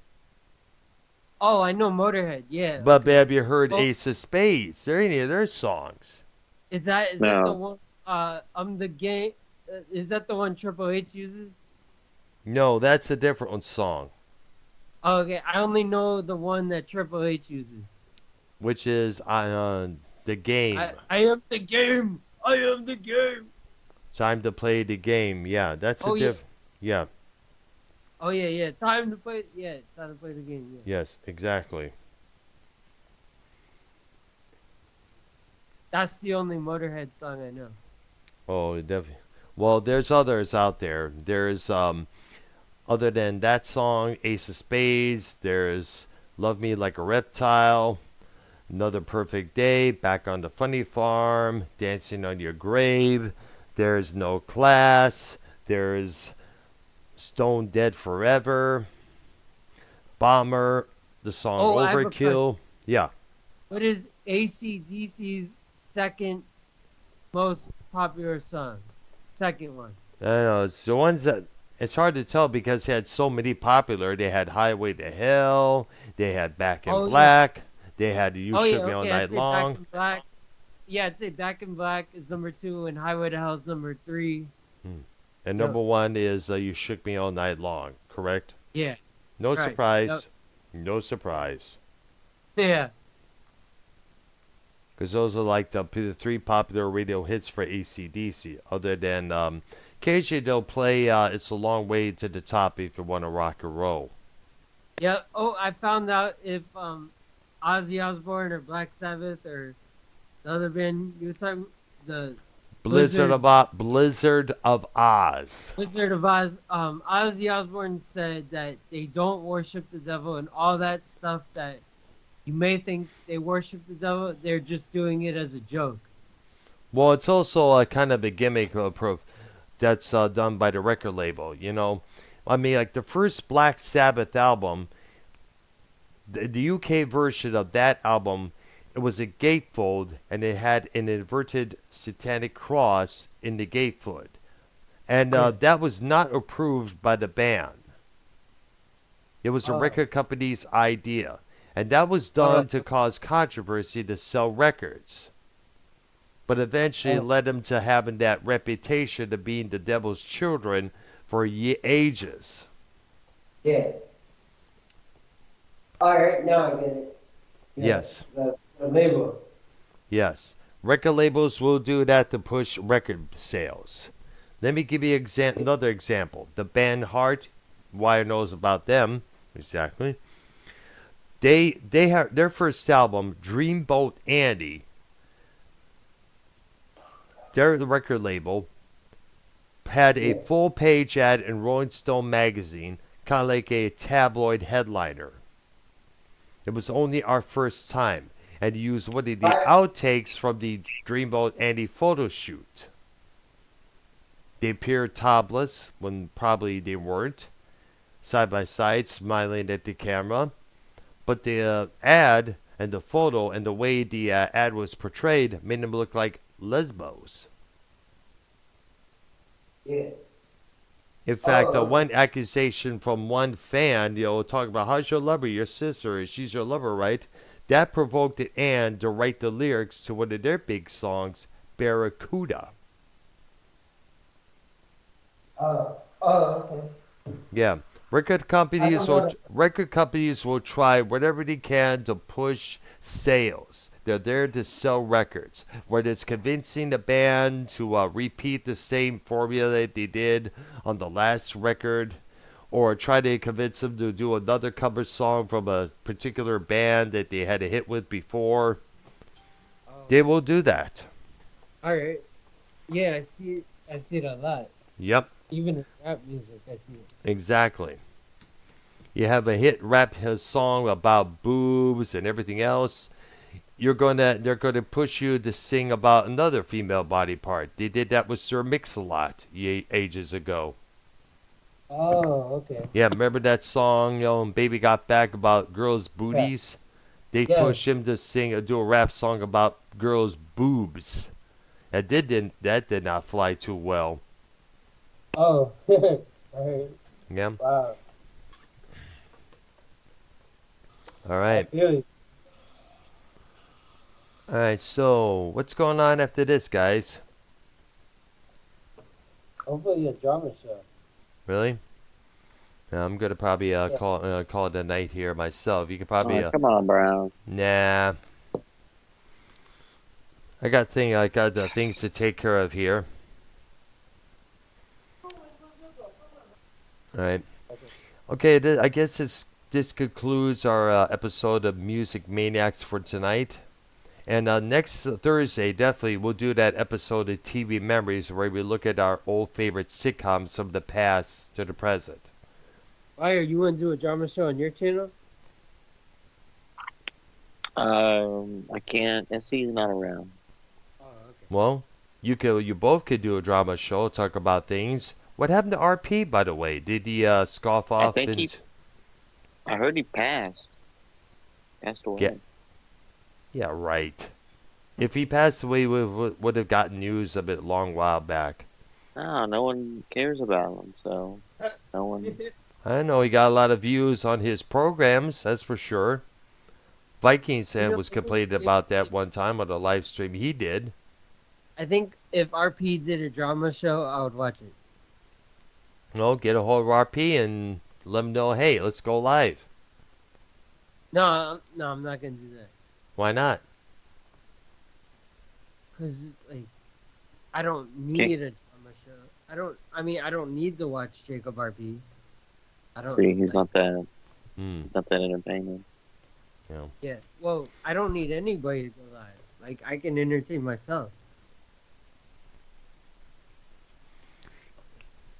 Oh, I know Motorhead. Yeah. But Okay. have you heard Oh, Ace of Spades? There any of their songs? is that the No. one? I'm the game. Is that the one Triple H uses? No, that's a different song, Oh, okay. I only know the one that Triple H uses. which is the game. I am the game. I am the game. Time to play the game. Yeah, that's Oh, a yeah. Yeah, Oh yeah, yeah. Time to play. Yeah, time to play the game. Yeah. yes, exactly. That's the only Motorhead song I know. Oh, definitely. Well, there's others out there. There's other than that song, Ace of Spades. There's Love Me Like a Reptile, Another Perfect Day, Back on the Funny Farm, Dancing on Your Grave. There's No Class. There's Stone Dead Forever, Bomber, the song Oh, I have a question. Overkill. Yeah. What is AC/DC's second most popular song? Second one. I don't know. It's the ones that it's hard to tell because they had so many popular. They had Highway to Hell. They had Back in Oh yeah. Black. They had You Oh Shook yeah. Me All Okay, I'd Night say Back Long. in Black. Yeah, I'd say Back in Black is number 2 and Highway to Hell is number 3. And No. number one is You Shook Me All Night Long. Correct? Yeah. No Right. surprise. Yep. No surprise. Yeah. Because those are like the three popular radio hits for AC/DC. Other than occasionally they'll play It's a Long Way to the Top if you want to rock and roll. Yeah. Oh, I found out if Ozzy Osbourne or Black Sabbath or the other band you were talking, the Blizzard of Oz. Blizzard of Oz. Wizard of Oz, Ozzy Osbourne said that they don't worship the devil and all that stuff that you may think they worship the devil, they're just doing it as a joke. Well, it's also a kind of a gimmick that's done by the record label. You know, I mean, like the first Black Sabbath album, the UK version of that album, it was a gatefold and it had an inverted satanic cross in the gatefold, and that was not approved by the band. It was a Oh. record company's idea, and that was done to cause controversy to sell records. But eventually it led them to having that reputation of being the devil's children for ages. Yeah. Alright, now I get it. Yes. The label. Yes. Record labels will do that to push record sales. Let me give you another example. The band Heart, Wire knows about them, exactly. They have their first album, Dreamboat Andy. Their record label had a full page ad in Rolling Stone magazine, kind of like a tabloid headliner. It was only our first time, and used one of the outtakes from the Dreamboat Andy photo shoot. They appeared topless when probably they weren't, side by side, smiling at the camera. But the ad and the photo and the way the ad was portrayed made them look like lesbos. Yeah. In fact, one accusation from one fan, talking about how's your lover, your sister, she's your lover, right? that provoked Ann to write the lyrics to one of their big songs, Barracuda. Okay. Yeah. Record companies will try whatever they can to push sales. They're there to sell records. Whether it's convincing the band to repeat the same formula that they did on the last record, or try to convince them to do another cover song from a particular band that they had a hit with before, they will do that. All right. Yeah, I see it a lot. Yep. Even in rap music, I see it. Exactly. You have a hit rap song about boobs and everything else. They're gonna push you to sing about another female body part. They did that with Sir Mix-a-Lot ages ago. Oh, okay. Yeah, remember that song, when Baby Got Back about girls' booties? They pushed him to do a rap song about girls' boobs. That did not fly too well. Oh, all right. Yeah. Wow. All right. Really? All right. So what's going on after this, guys? Hopefully a drama show. Really? I'm gonna probably call it a night here myself. You could probably come on, Brown. nah. I got things to take care of here. All right. Okay. I guess this concludes our episode of Music Maniacs for tonight. And next Thursday, definitely, we'll do that episode of TV Memories where we look at our old favorite sitcoms from the past to the present. Wire, you want to do a drama show on your channel? I can't. SC's not around. Oh, okay. Well, you both could do a drama show, talk about things. What happened to RP, by the way? Did he scoff off? I heard he passed. Passed away. Yeah, right. If he passed away, we would have gotten news of it a long while back. No one cares about him, so no one. I know he got a lot of views on his programs, that's for sure. Vikings was complaining about that one time on a live stream he did. I think if RP did a drama show, I would watch it. No, get a hold of RP and let him know, hey, let's go live. No, I'm not gonna do that. Why not? Cause I don't need a drama show. I don't need to watch Jacob RP. I don't. See, he's not that. He's not that entertaining. Yeah. Yeah. Well, I don't need anybody to go live. I can entertain myself.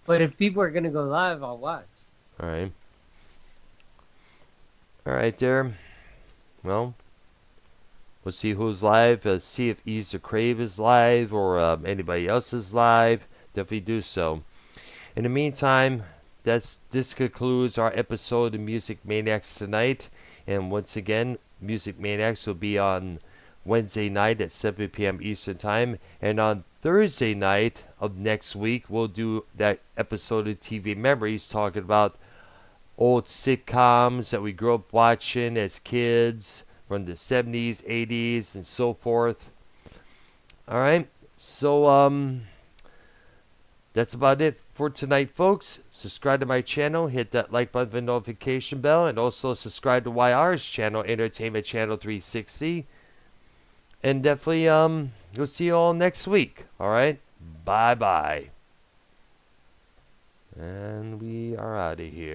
But if people are gonna go live, I'll watch. All right. All right, there. Well, we'll see who's live. See if Ease the Crave is live or anybody else is live. Definitely do so. In the meantime, this concludes our episode of Music Maniacs tonight. And once again, Music Maniacs will be on Wednesday night at 7 p.m. Eastern Time. And on Thursday night of next week, we'll do that episode of TV Memories talking about old sitcoms that we grew up watching as kids from the 70s, 80s, and so forth. All right. So, that's about it for tonight, folks. Subscribe to my channel, hit that like button and notification bell, and also subscribe to YR's channel, Entertainment Channel 360. And definitely, we'll see you all next week. All right? Bye-bye. And we are out of here.